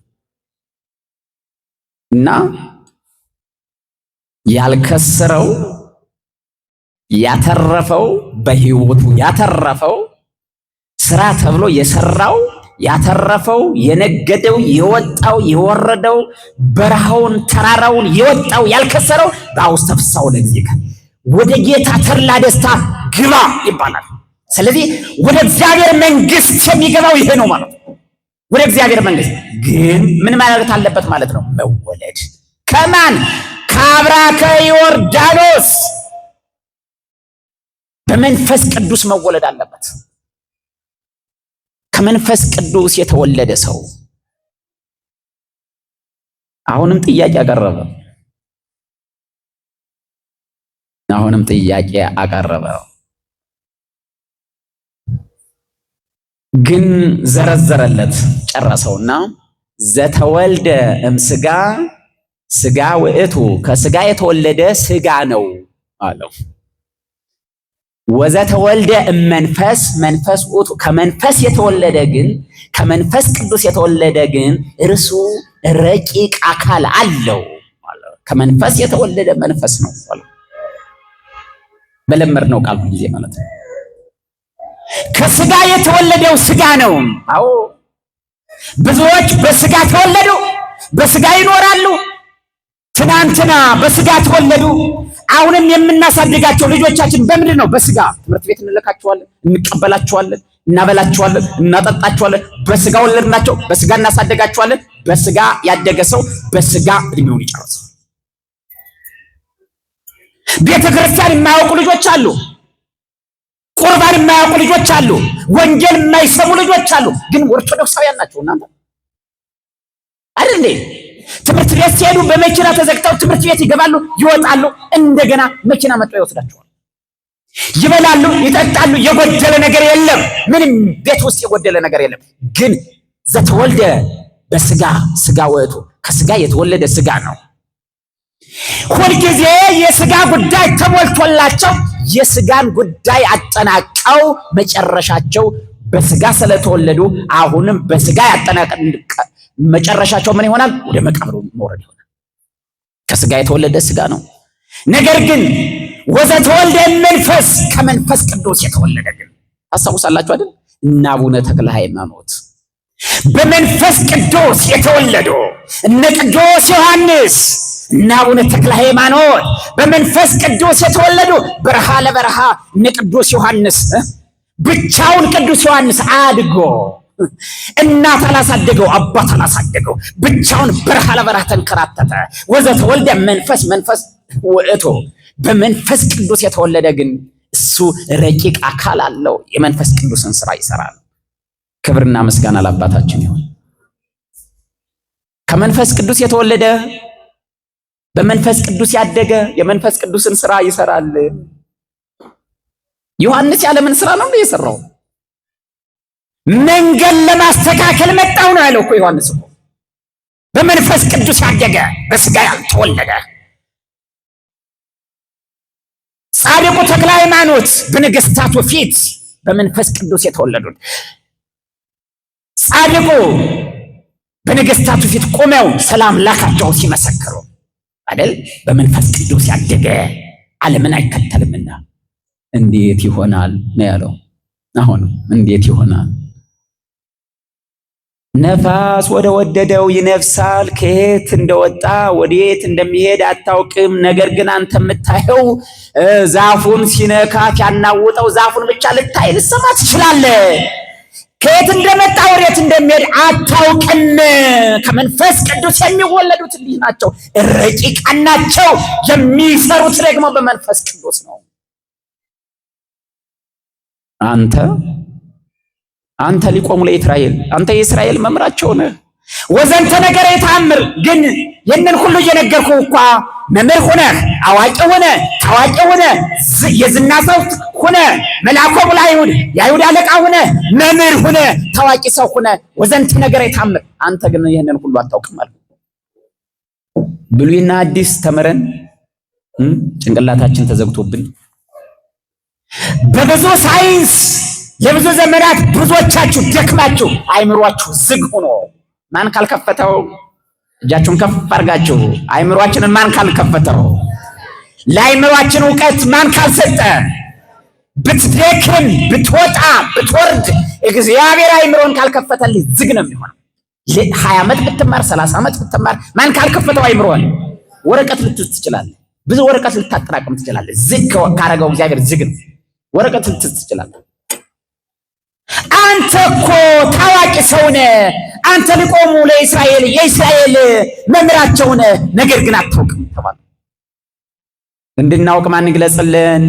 እና ያልከሰረው ያተረፈው በህይወቱ ያተረፈው ስራ ተብሎ የሰራው ያተረፈው የነገደው የወጣው የወረደው በረሃውን ተራራውን የወጣው ያልከሰረው በአውስተ ፍስሐሁ ለእግዚእከ ወደ ጌታ ተድላ ደስታ ግባ ይባላል። ስለዚህ ወደ እግዚአብሔር መንግስት የሚገባው ይሄ ነው ማለት ነው። ወደ እግዚአብሔር መንግስት ግን ምን ማለት አለበት ማለት ነው? መወለድ ከማን? ከአብራከ ዮርዳኖስ በመንፈስ ቅዱስ መወለድ አለበት። ከመንፈስ ቅዱስ የተወለደ ሰው አሁንም ጥያቄ አቀረበ። ግን ዘረዘረለት ጨረሰውና ዘተወልደ እምስጋ ስጋ ውእቱ ከስጋ የተወለደ ስጋ ነው አለው። ወዘተወልደ እመንፈስ መንፈስ ውእቱ ከመንፈስ የተወለደ ግን ከመንፈስ ቅዱስ የተወለደ ግን እርሱ ረቂቅ አካል አለው። ከመንፈስ የተወለደ መንፈስ ነው አለው። በለመድነው ቃል ጊዜ ማለት ነው። ከስጋ የተወለደው ስጋ ነው። አዎ ብዙዎች በስጋ ተወለዱ፣ በስጋ ይኖራሉ። ትናንትና በስጋ ተወለዱ። አሁንም የምናሳድጋቸው ልጆቻችን በምንድን ነው? በስጋ ትምህርት ቤት እንልካቸዋለን፣ እንቀበላቸዋለን፣ እናበላቸዋለን፣ እናጠጣቸዋለን። በስጋ ወለድናቸው፣ በስጋ እናሳደጋቸዋለን። በስጋ ያደገ ሰው በስጋ እድሜውን ይጨርሳል። ቤተ ክርስቲያን የማያውቁ ልጆች አሉ። ቁርባን የማያውቁ ልጆች አሉ። ወንጌል የማይሰሙ ልጆች አሉ። ግን ኦርቶዶክሳውያን ናቸው። እናንተ አይደል? ትምህርት ቤት ሲሄዱ በመኪና ተዘግተው ትምህርት ቤት ይገባሉ፣ ይወጣሉ። እንደገና መኪና መጥቶ ይወስዳቸዋል። ይበላሉ፣ ይጠጣሉ። የጎደለ ነገር የለም። ምንም ቤት ውስጥ የጎደለ ነገር የለም። ግን ዘተወልደ በስጋ ስጋ ውእቱ ከስጋ የተወለደ ስጋ ነው። ሁልጊዜ የስጋ ጉዳይ ተሞልቶላቸው የስጋን ጉዳይ አጠናቀው መጨረሻቸው በስጋ ስለተወለዱ አሁንም በስጋ መጨረሻቸው ምን ይሆናል? ወደ መቃብሩ መውረድ ይሆናል። ከስጋ የተወለደ ስጋ ነው። ነገር ግን ወዘተወልደ መንፈስ ከመንፈስ ቅዱስ የተወለደ ግን ታስታውሳላችሁ አይደል? እነ አቡነ ተክለ ሃይማኖት በመንፈስ ቅዱስ የተወለዱ እነ ቅዱስ ዮሐንስ እነ አቡነ ተክለ ሃይማኖት በመንፈስ ቅዱስ የተወለዱ በረሃ ለበረሃ እነ ቅዱስ ዮሐንስ ብቻውን ቅዱስ ዮሐንስ አድጎ እናት አላሳደገው አባት አላሳደገው ብቻውን በረሃ ለበረሃ ተንከራተተ። ወዘተወልደ መንፈስ ውእቱ በመንፈስ ቅዱስ የተወለደ ግን እሱ ረቂቅ አካል አለው። የመንፈስ ቅዱስን ስራ ይሰራል። ክብርና ምስጋና ለአባታችን ይሁን። ከመንፈስ ቅዱስ የተወለደ በመንፈስ ቅዱስ ያደገ የመንፈስ ቅዱስን ስራ ይሰራል። ዮሐንስ ያለምን ስራ ነው የሰራው? መንገድ ለማስተካከል መጣው ነው ያለው እኮ ዮሐንስ እኮ። በመንፈስ ቅዱስ ያደገ በስጋ ያልተወለደ ጻድቁ ተክለ ሃይማኖት በነገስታቱ ፊት በመንፈስ ቅዱስ የተወለዱት ጻድቁ በነገስታቱ ፊት ቆመው ሰላም ላካቸው ሲመሰክሩ አይደል? በመንፈስ ቅዱስ ያደገ ዓለምን አይከተልምና እንዴት ይሆናል ነው ያለው። አሁን እንዴት ይሆናል? ነፋስ ወደ ወደደው ይነፍሳል፣ ከየት እንደወጣ ወዴት እንደሚሄድ አታውቅም። ነገር ግን አንተ የምታየው ዛፉን ሲነካት ያናውጠው ዛፉን ብቻ ልታይ ልሰማ ትችላለህ። ከየት እንደመጣ ወዴት እንደሚሄድ አታውቅም። ከመንፈስ ቅዱስ የሚወለዱት ልጅ ናቸው፣ ረቂቃን ናቸው። የሚሰሩት ደግሞ በመንፈስ ቅዱስ ነው። አንተ ሊቆሙ ለእስራኤል አንተ የእስራኤል መምራቸው ነህ። ወዘንተ ነገር የተአምር ግን የነን ሁሉ እየነገርኩ እንኳ መምህር ሆነህ አዋቂ ሆነህ ታዋቂ ሆነህ የዝና ሰው ሆነህ መልአኮ ለአይሁድ የአይሁድ አለቃ ሆነህ መምህር ሆነህ ታዋቂ ሰው ሆነህ ወዘንተ ነገር የተአምር አንተ ግን ይሄንን ሁሉ አታውቅም ማለት ብሉይና አዲስ ተመረን ጭንቅላታችን ተዘግቶብን በብዙ ሳይንስ ለብዙ ዘመናት ብዙዎቻችሁ ደክማችሁ አይምሯችሁ ዝግ ሆኖ ማን ካልከፈተው እጃችሁን ከፍ አድርጋችሁ አይምሯችንን ማን ካልከፈተው ለአይምሯችን እውቀት ማን ካልሰጠ? ብትደክም ብትወጣ ብትወርድ እግዚአብሔር አይምሮን ካልከፈተልህ ዝግ ነው የሚሆነው። 20 ዓመት ብትማር 30 ዓመት ብትማር ማን ካልከፈተው አይምሮን ወረቀት ልትይዝ ትችላለህ። ብዙ ወረቀት ልታጠራቅም ትችላለህ። ዝግ ካረገው እግዚአብሔር ዝግ ነው። ወረቀት ልትይዝ ትችላለህ። አንተ እኮ ታዋቂ ሰው ነህ። አንተ ሊቆሙ ለእስራኤል የእስራኤል መምህራቸው ነህ፣ ነገር ግን አታውቅም ተባለ። እንድናውቅ ማን ይግለጽልን?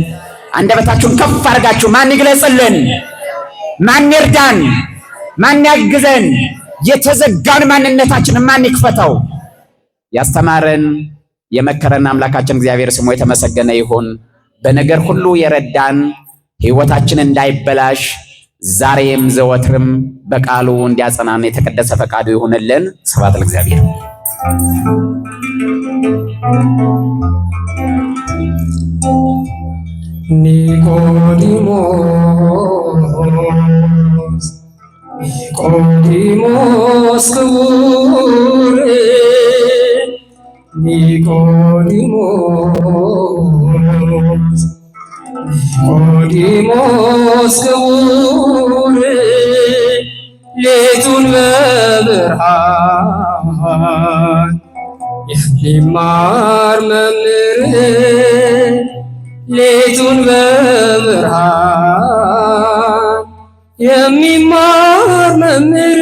አንደበታችሁን ከፍ አድርጋችሁ ማን ይግለጽልን? ማን ይርዳን? ማን ያግዘን? የተዘጋን ማንነታችንን ማን ይክፈተው? ያስተማረን የመከረን አምላካችን እግዚአብሔር ስሙ የተመሰገነ ይሁን። በነገር ሁሉ የረዳን ሕይወታችን እንዳይበላሽ ዛሬም ዘወትርም በቃሉ እንዲያጸናን የተቀደሰ ፈቃዱ ይሁንልን። ስብሐት ለእግዚአብሔር። ኒቆዲሞስ ክቡር ኒቆዲሞስ ክቡር ሌቱን በብርሃን የሚማር መምህር ሌቱን በብርሃን የሚማር መምህር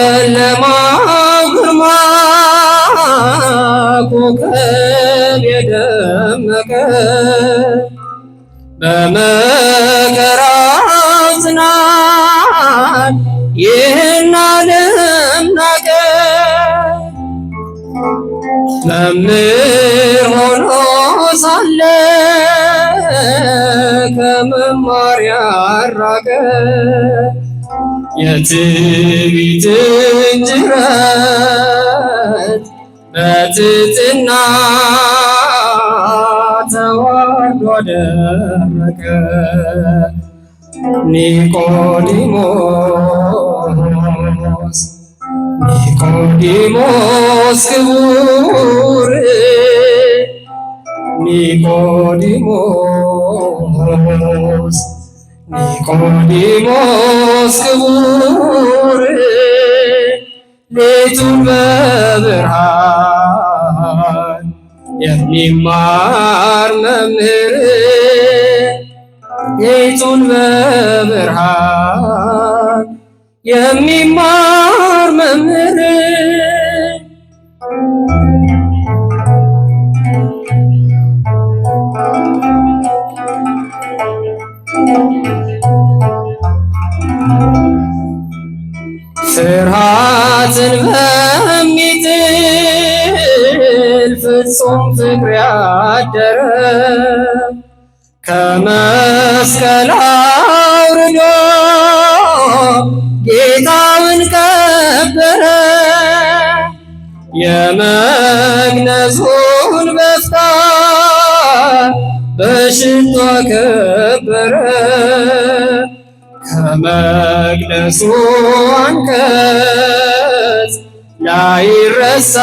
በጨለማው ግርማ ኮከብ የደመቀ በመከራው ጽናት ይህን ዓለም ናቀ። መምህር ሆኖ ሳለ ከመማር ያራቀ የትዕቢትን ጅረት በትሕትና ተዋርዶ አደረቀ። ኒቆዲሞስ ክቡር ኒቆዲሞስ ክቡር ሌቱን በብርሃን የሚማር መምህር ሌቱን በብርሃን የሚማር መምህር ፍርሃትን በሚጥል ፍጹም ፍቅር ያደረ ከመስቀል አውርዶ ጌታውን ቀበረ። የመግነዙን በፍታ በሽቶ ከበረ። ከመቅደሱ አንቀጽ ላይረሳ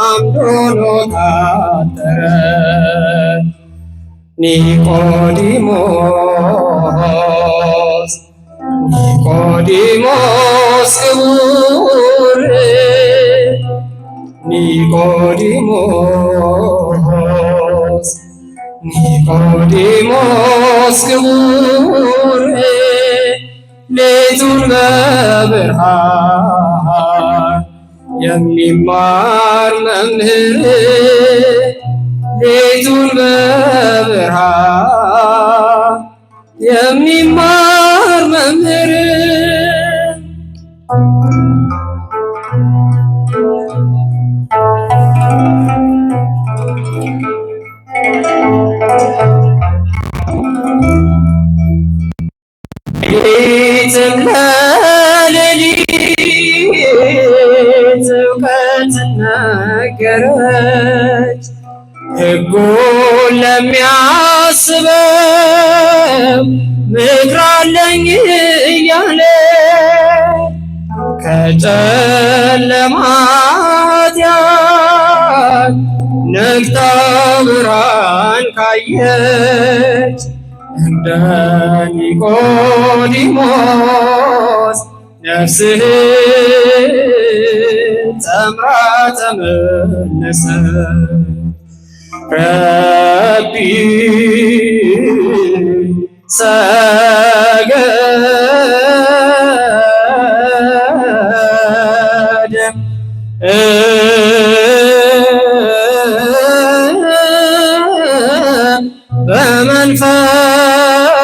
አምድ ሆኖ ታጠረ። ኒቆዲሞስ ክቡር ኒቆዲሞስ ክቡር ሌቱን በብርሃን የሚማር መምህር ሌቱን በብርሃን የሚማር መምህር ሌትም ለሌሊት እውቀት ነገረች ሕጉን ለሚያስበው ምክር አለኝ እያለ ከጨለማት ኃጢአት ነግታ ብርሃን ካየች እንደ ኒቆዲሞስ ነፍስህን ተምራ ተመለሰች። ረቢ ሰገደ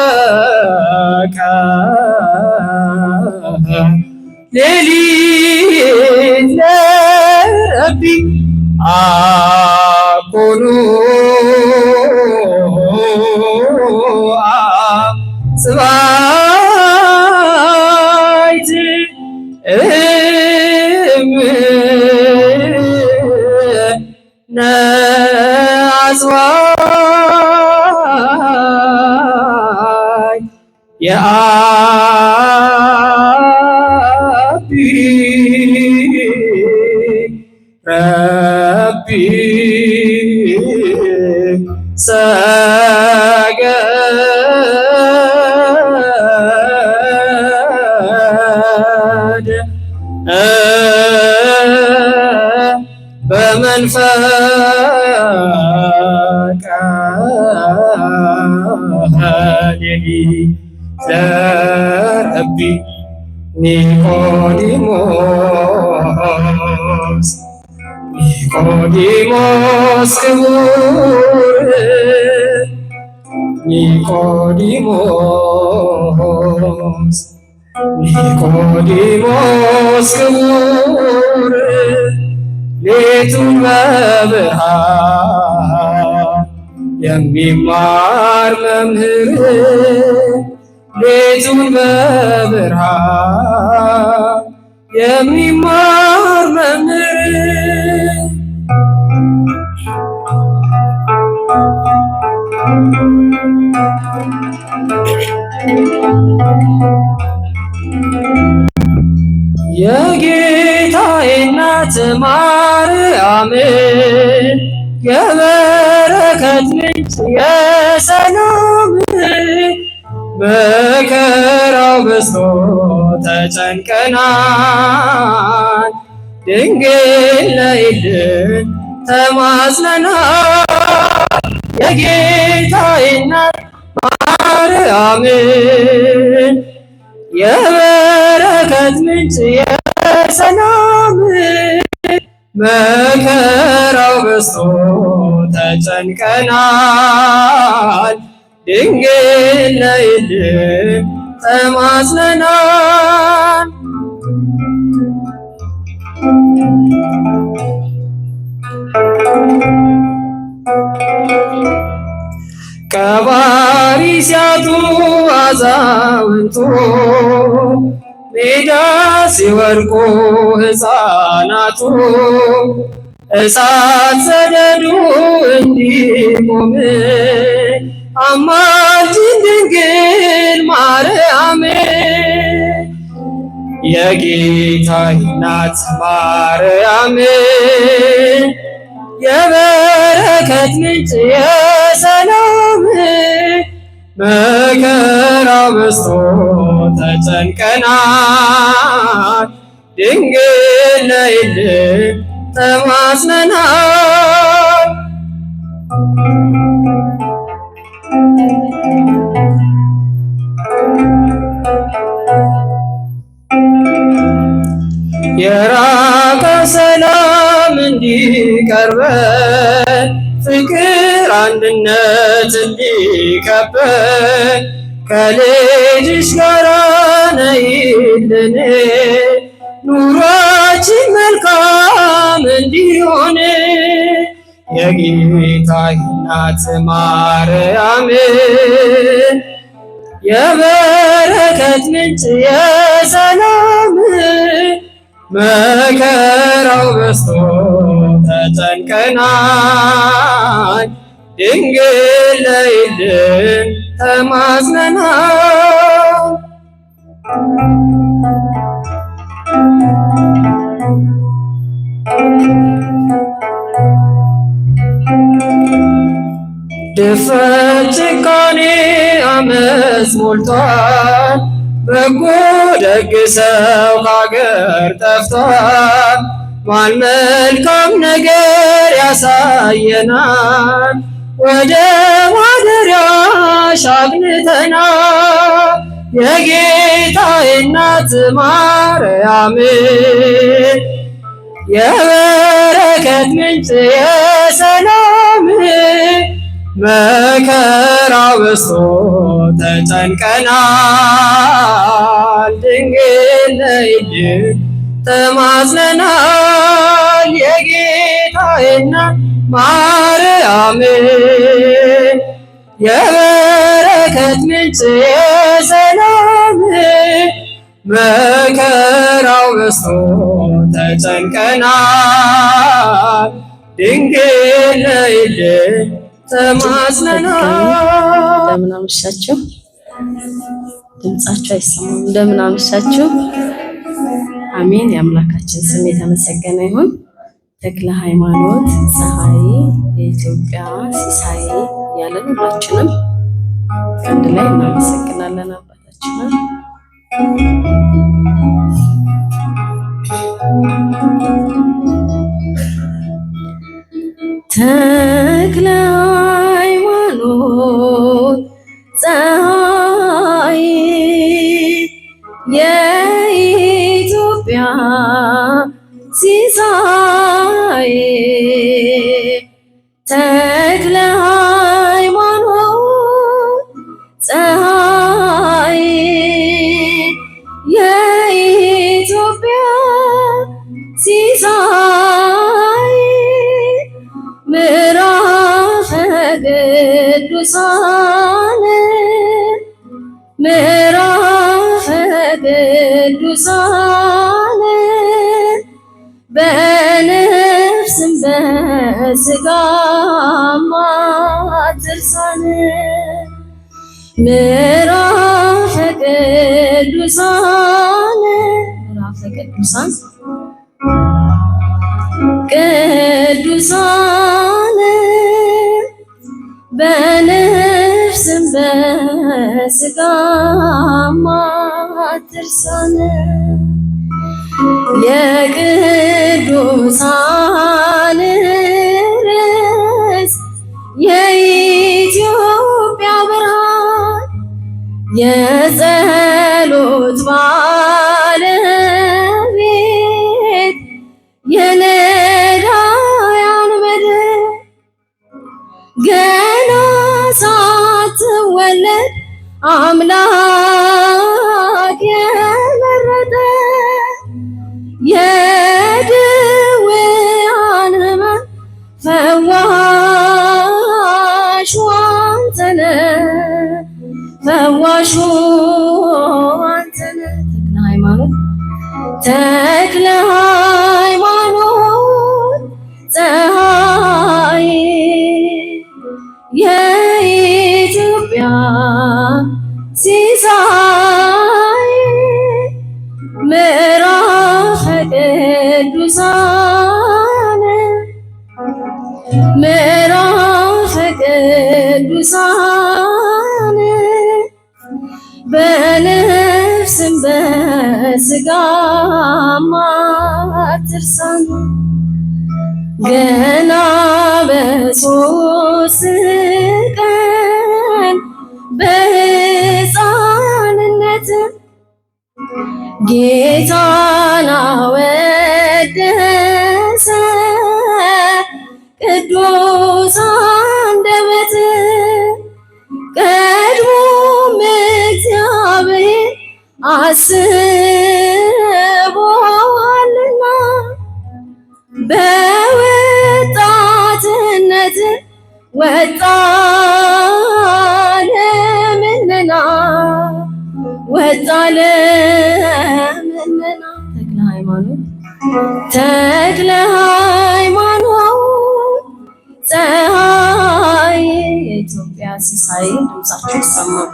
በመንፈቀ ሌሊት ለረቢ አኮኑ ጽባይት ነአጽዋይ የአቢ ረቢ ሰገደ በመንፈቀ ሌሊት ለረቢ ኒቆዲሞስ ክቡር ኒቆዲሞስ ክቡር ሌቱን በብርሃን የሚማር መምህር ሌቱን በብርሃን የሚማር መምህር የጌታዬ እናት ማርያም የበረከት ምንጭ የሰላም መከራው በዝቶ ተጨንቀናል፣ ድንግል ነይልን ተማጽነናል። የጌታዬ እናት ማርያም የበረከት ምንጭ የሰላም መከራው በዝቶ ተጨንቀናል፣ ድንግል ነይልን ተማጽነናል። ቀባሪ ሲያጡ አዛውንቱ ሜዳ ሲወድቁ ሕፃናቱ እሳት ሰደዱ እንዲቆም አማልጅን ድንግል ማርያም የጌታዬ እናት ማርያም የበረከት ምንጭ የሰላም መከራው በዝቶ ተጨንቀናል፣ ድንግል ነይልን ተማጽነናል። የራቀ ሰላም እንዲቀርበን ፍቅር አንድነት እንዲከበን ከልጅሽ ጋር ነይልን ኑሯችን መልካም እንዲሆን የጌታዬ እናት ማርያም የበረከት ምንጭ የሰላም መከራው በዝቶ ተጨንቀናል፣ ድንግል ነይልን ተማጽነናል። ድፍረት ጭካኔ አመፅ ሞልቷል፣ በጎ ደግ ሰው ከአገር ጠፍቷል። ማን መልካም ነገር ያሳየናል፣ ወደ ማደሪያሽ አቅንተናል። የጌታዬ እናት ማርያም የበረከት ምንጭ የሰላም መከራ በዝቶ ተጨንቀናል፣ ድንግል ነይልን ተማጽነናል። የጌታዬ እናት ማርያም የበረከት ምንጭ የሰላም መከራው በዝቶ ተጨንቀናል፣ ድንግል ነይልን ተማጽነናል። እንደምን አመሻችሁ። ድምጻችሁ አይሰማም። እንደምን አመሻችሁ። አሜን። የአምላካችን ስም የተመሰገነ ይሁን። ተክለ ሃይማኖት ፀሐይ የኢትዮጵያ ሲሳይ ያለን ሁላችንም አንድ ላይ እናመሰግናለን አባታችንን። ተክለ ሃይማኖት ፀሐይ የኢትዮጵያ ሲሳይ ተክለ ሃይማኖት ፀሐይ የኢትዮጵያ ሲሳይ ምዕራፈ ቅዱሳን ምዕራፈ ቅዱሳን በነፍስም በስጋም አትርሳን ምዕራፈ ቅዱሳን ቅዱሳን በነፍስም በስጋም አትርሳን የቅዱሳን ርዕስ የኢትዮጵያ ብርሃን የጸሎት ባለቤት የነዳያን መድን ገና ሳትወለድ አምላክ የመረጠ የድውያን ሕመም ፈዋሹ አንተ ነህ፣ ፈዋሹ አንተ ነህ። ተክለ ሃይማኖት ፀሐይ የኢትዮጵያ ሲሳይ ምዕራፈ ቅዱሳን ምዕራፈ ቅዱሳን በነፍስም በስጋም አትርሳን ገና በሶስት ቀን በሕፃንነት ጌታን አወደሰ ቅዱስ አንደበት ቀድሞም እግዚአብሔር አስቦሃልና በወጣትነት ወጣ ለምነና ወጣ ለምነና ተክለ ሃይማኖት ፀሐይ የኢትዮጵያ ሲሳይ ድምጻችሁ ይሰማል።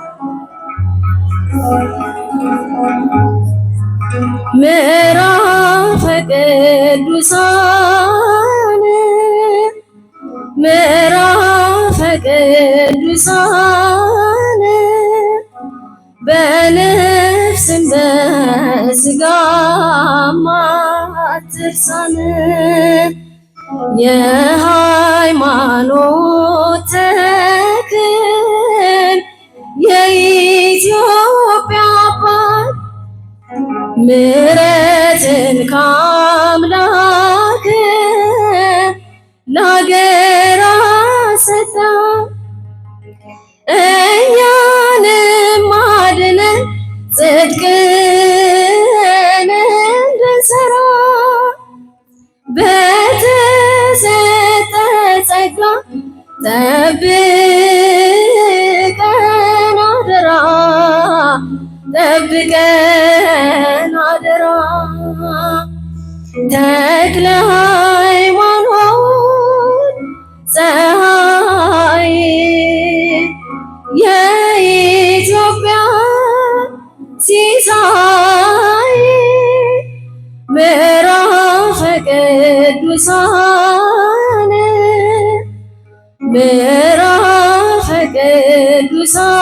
ምዕራፈ ቅዱሳን ምዕራፈ ቅዱሳን በነፍስም በሥጋም አትርሳን የሃይማኖት ተክል የኢትዮጵያ አባት ምሕረትን ከአምላክ ለአገር ሰጠ እኛንም አድነን ጽድቅን እንድንሠራ በተሰጠ ጸጋ ጠብቀን አደራ ጠብቀን አደራ ተክለ ሃይማኖት ፀሐይ የኢትዮጵያ ሲሳይ ምዕራፈ ቅዱሳን ምዕራፈ ቅዱሳን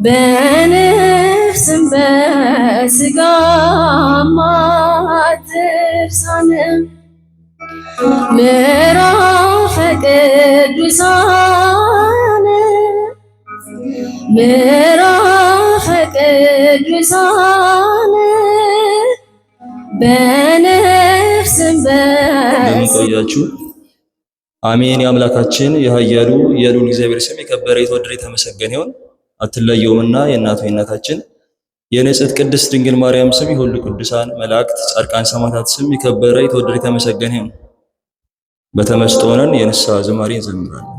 በነፍስም በሥጋም አትርሳን ምዕራፈ ቅዱሳን ምዕራፈ ቅዱሳን በነፍስም በቆያችሁ አሜን። የአምላካችን የኃያሉ የልዑል እግዚአብሔር ስም የከበረ የተወደደ የተመሰገነ ይሁን። አትለየውምና የእናቱ የእናታችን የንጽሕት ቅድስት ድንግል ማርያም ስም የሁሉ ቅዱሳን መላእክት፣ ጻድቃን፣ ሰማዕታት ስም የከበረ የተወደደ የተመሰገነ ይሁን። በተመስጦ ሆነን የንስሐ ዝማሬ እንዘምራለን።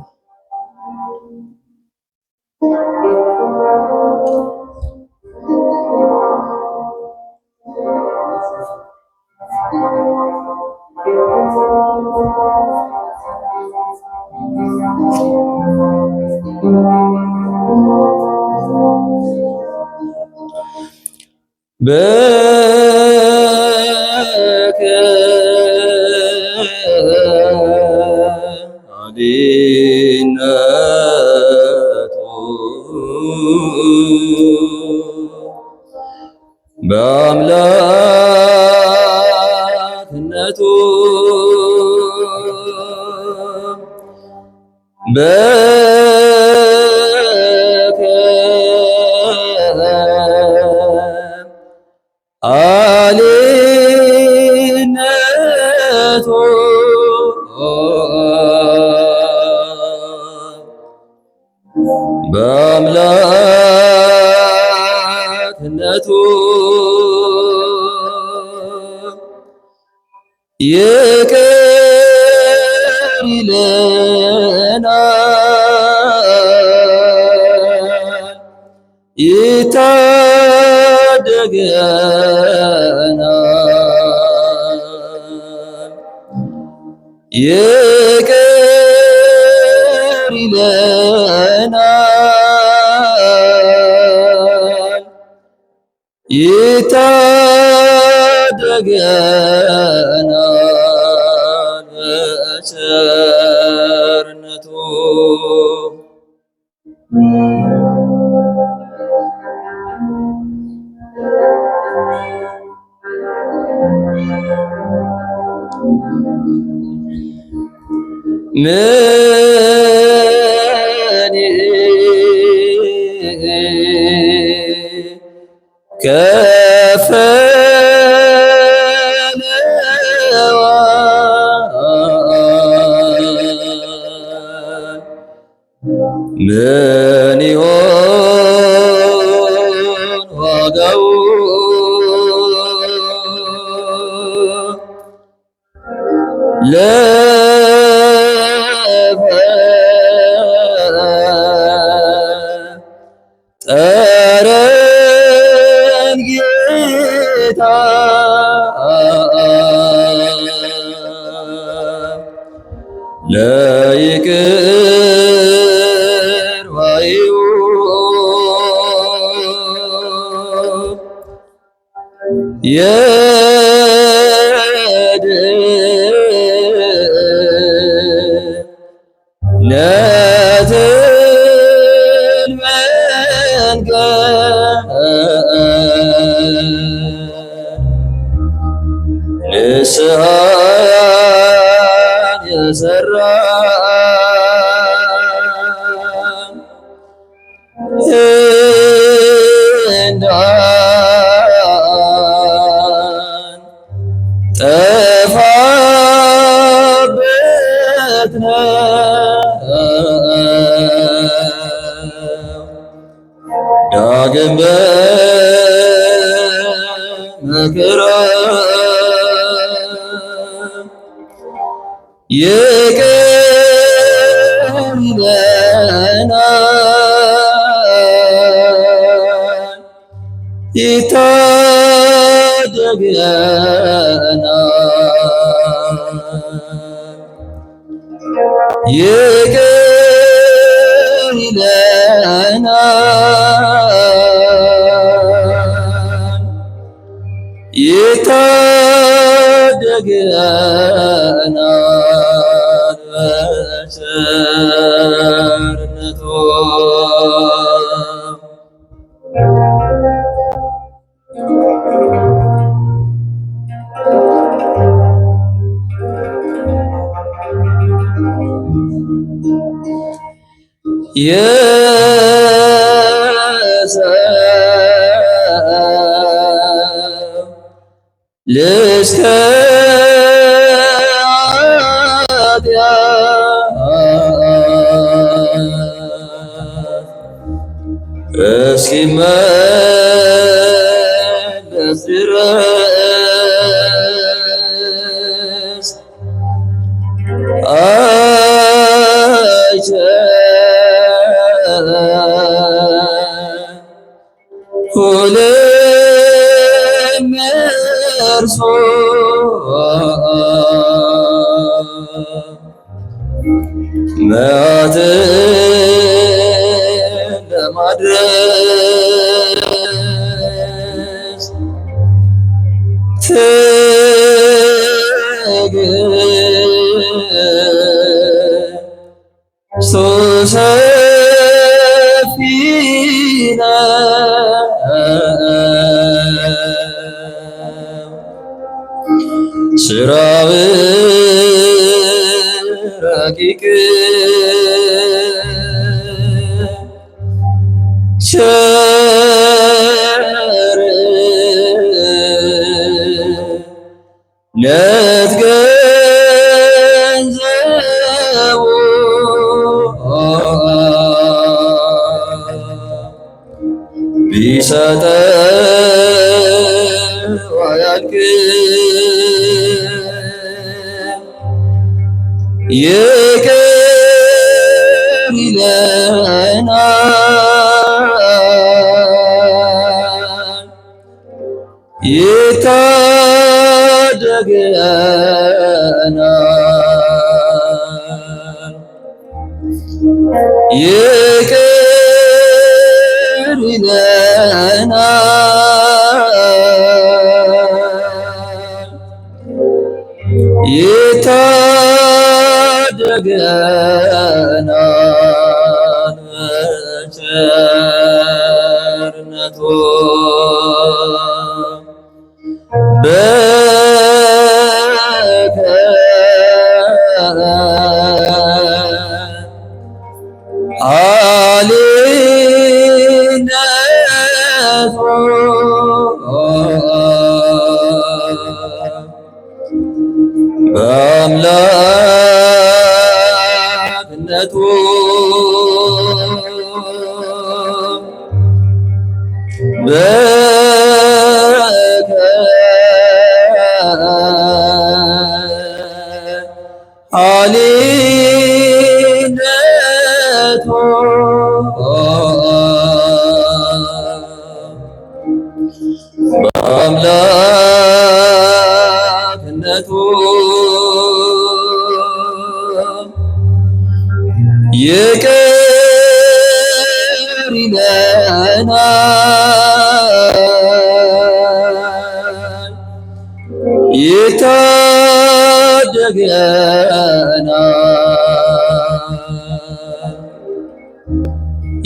በአምላክነቱ አሌነቱ በአምላክነቱ ይቅር ይለናል ይታደገናል ይቅር ይለናል ይታደገናል በቸርነቱ ምን ከፈለዋል ምን ይሆን ዋጋው ጠረን ጌታ ለይቅር ባዩ የድኅነትን መንገድ ንስሐን የሠራ ጠፋበት ነው ዳግም በመከራ ይቅር ይለናል ይታደገናል ይቅር ይለናል ይታደገናል በቸርነቱ የሰው ልጅ ከኃጢአት እስኪመለስ ድረስ ሁሉም እርሱ መዓትን ለማድረስ ትዕግስቱ ሰፊ ነው ሥራው ረቂቅ ቸርነት ገንዘቡ ቢሰጠው አያልቅም ይቅር ይለናል ይታደገናል ይቅር ይለናል ይታደገናል በቸርነቱ አሌነቱ በአምላክነቱ አሌነቱ በአምላክነቱ ይታደገናል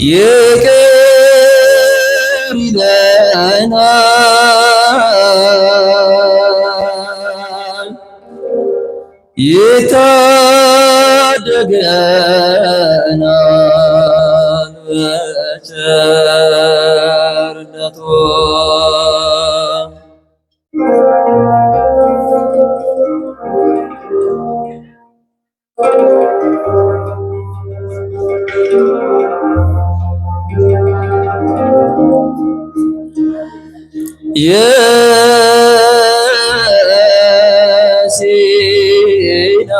ይቅር ይለናል ይታደገናል በቸርነቱ የሲና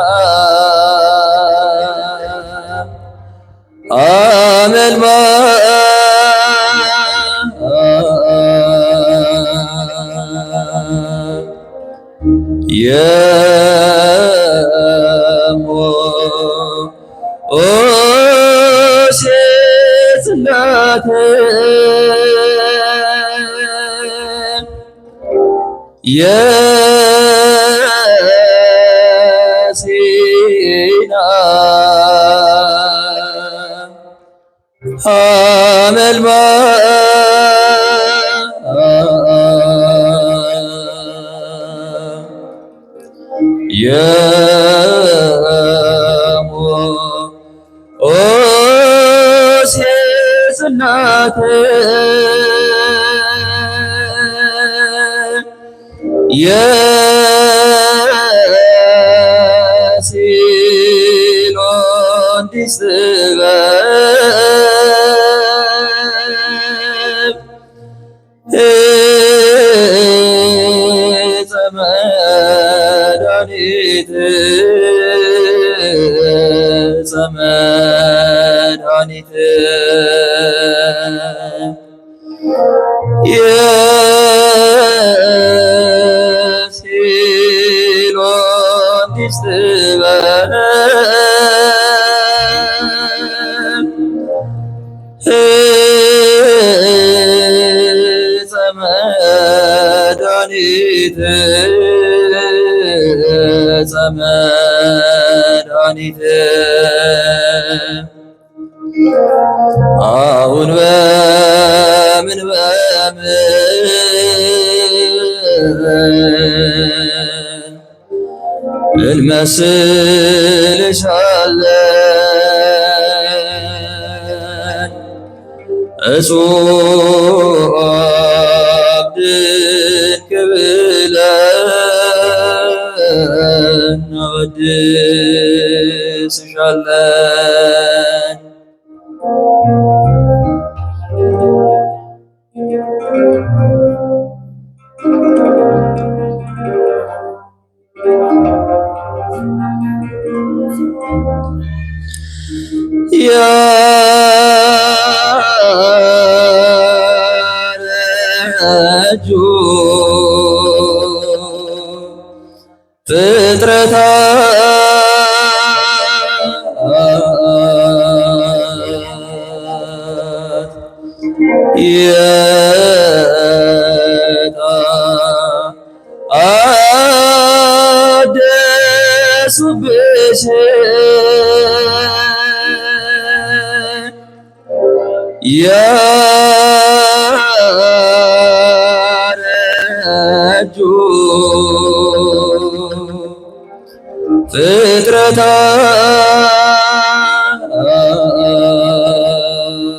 አመልማል የሞሴስ እናት የሲና አመልማል የሞሴስ እናት የሲሎን ዲስበብ ዘመድኃኒት ዘመድኃኒት የሲሎን ዲስበብ ዘመድኃኒት ዘመድኃኒት አሁን በምን እንመስልሻለን እጹብ ድንቅ ብለን እናወድስሻለን። ያረጁ ፍጥረታት የታደሱብሽ ያረጁ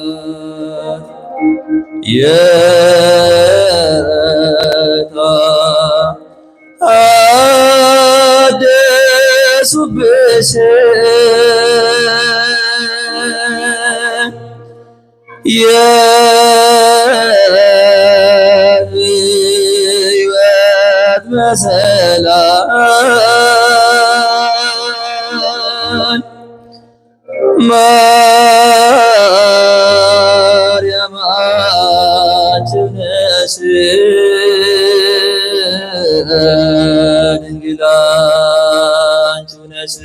ፍጥረታት የታደሱብሽ የሕይወት መሰላል ማርያም አንቺ ነሽ ድንግል አንቺ ነሽ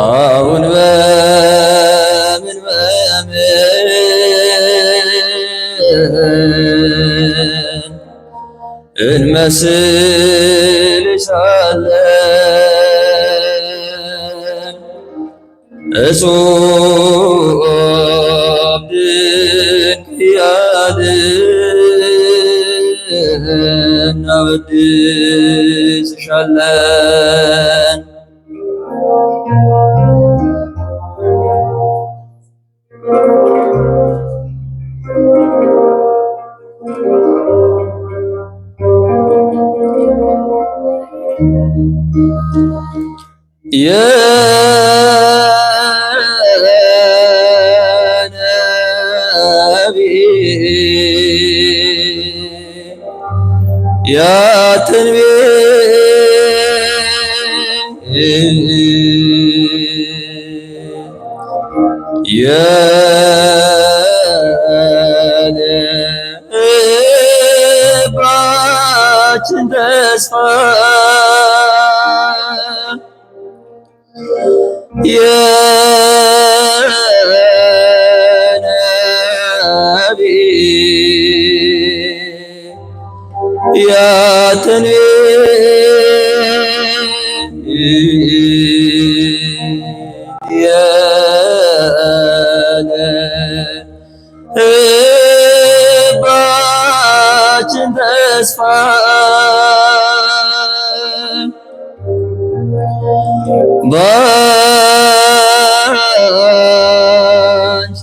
አሁን በምን እንመስልሻለን እጹብ ድንቅ ያልን እናወድስሻለን። የልባችን ተስፋ የልባችን ተስፋ ባንቺ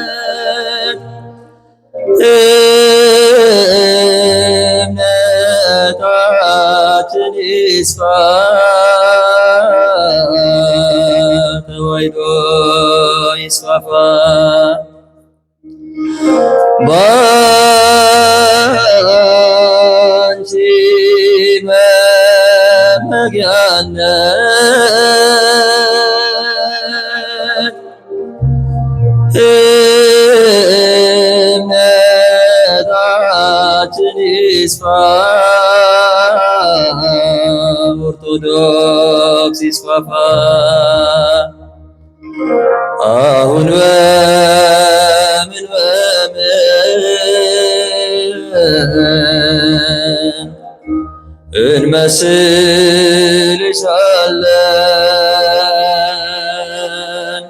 መመኪያነት እምነታችን ይስፋ ተዋሕዶ ይስፋፋ ባንቺ መመኪያነት እምነታችን ይስፋ ኦርቶዶክስ ይስፋፋ አሁን በምን እንመስልሻለን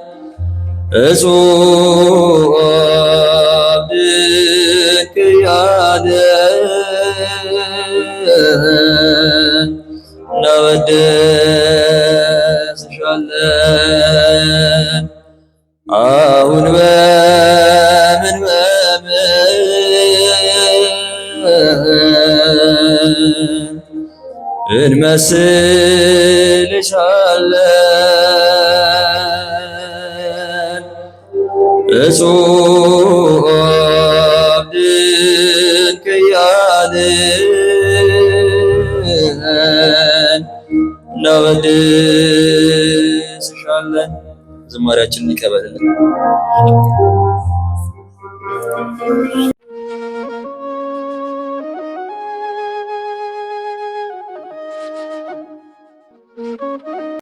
እጹብ ድንቅ ያልን እናወድስሻለን። አሁን በምን እንመስልሻለን እጹብ ድንቅ ያልን እናወድስሻለን። ዝማሬያችንን ይቀበልልን።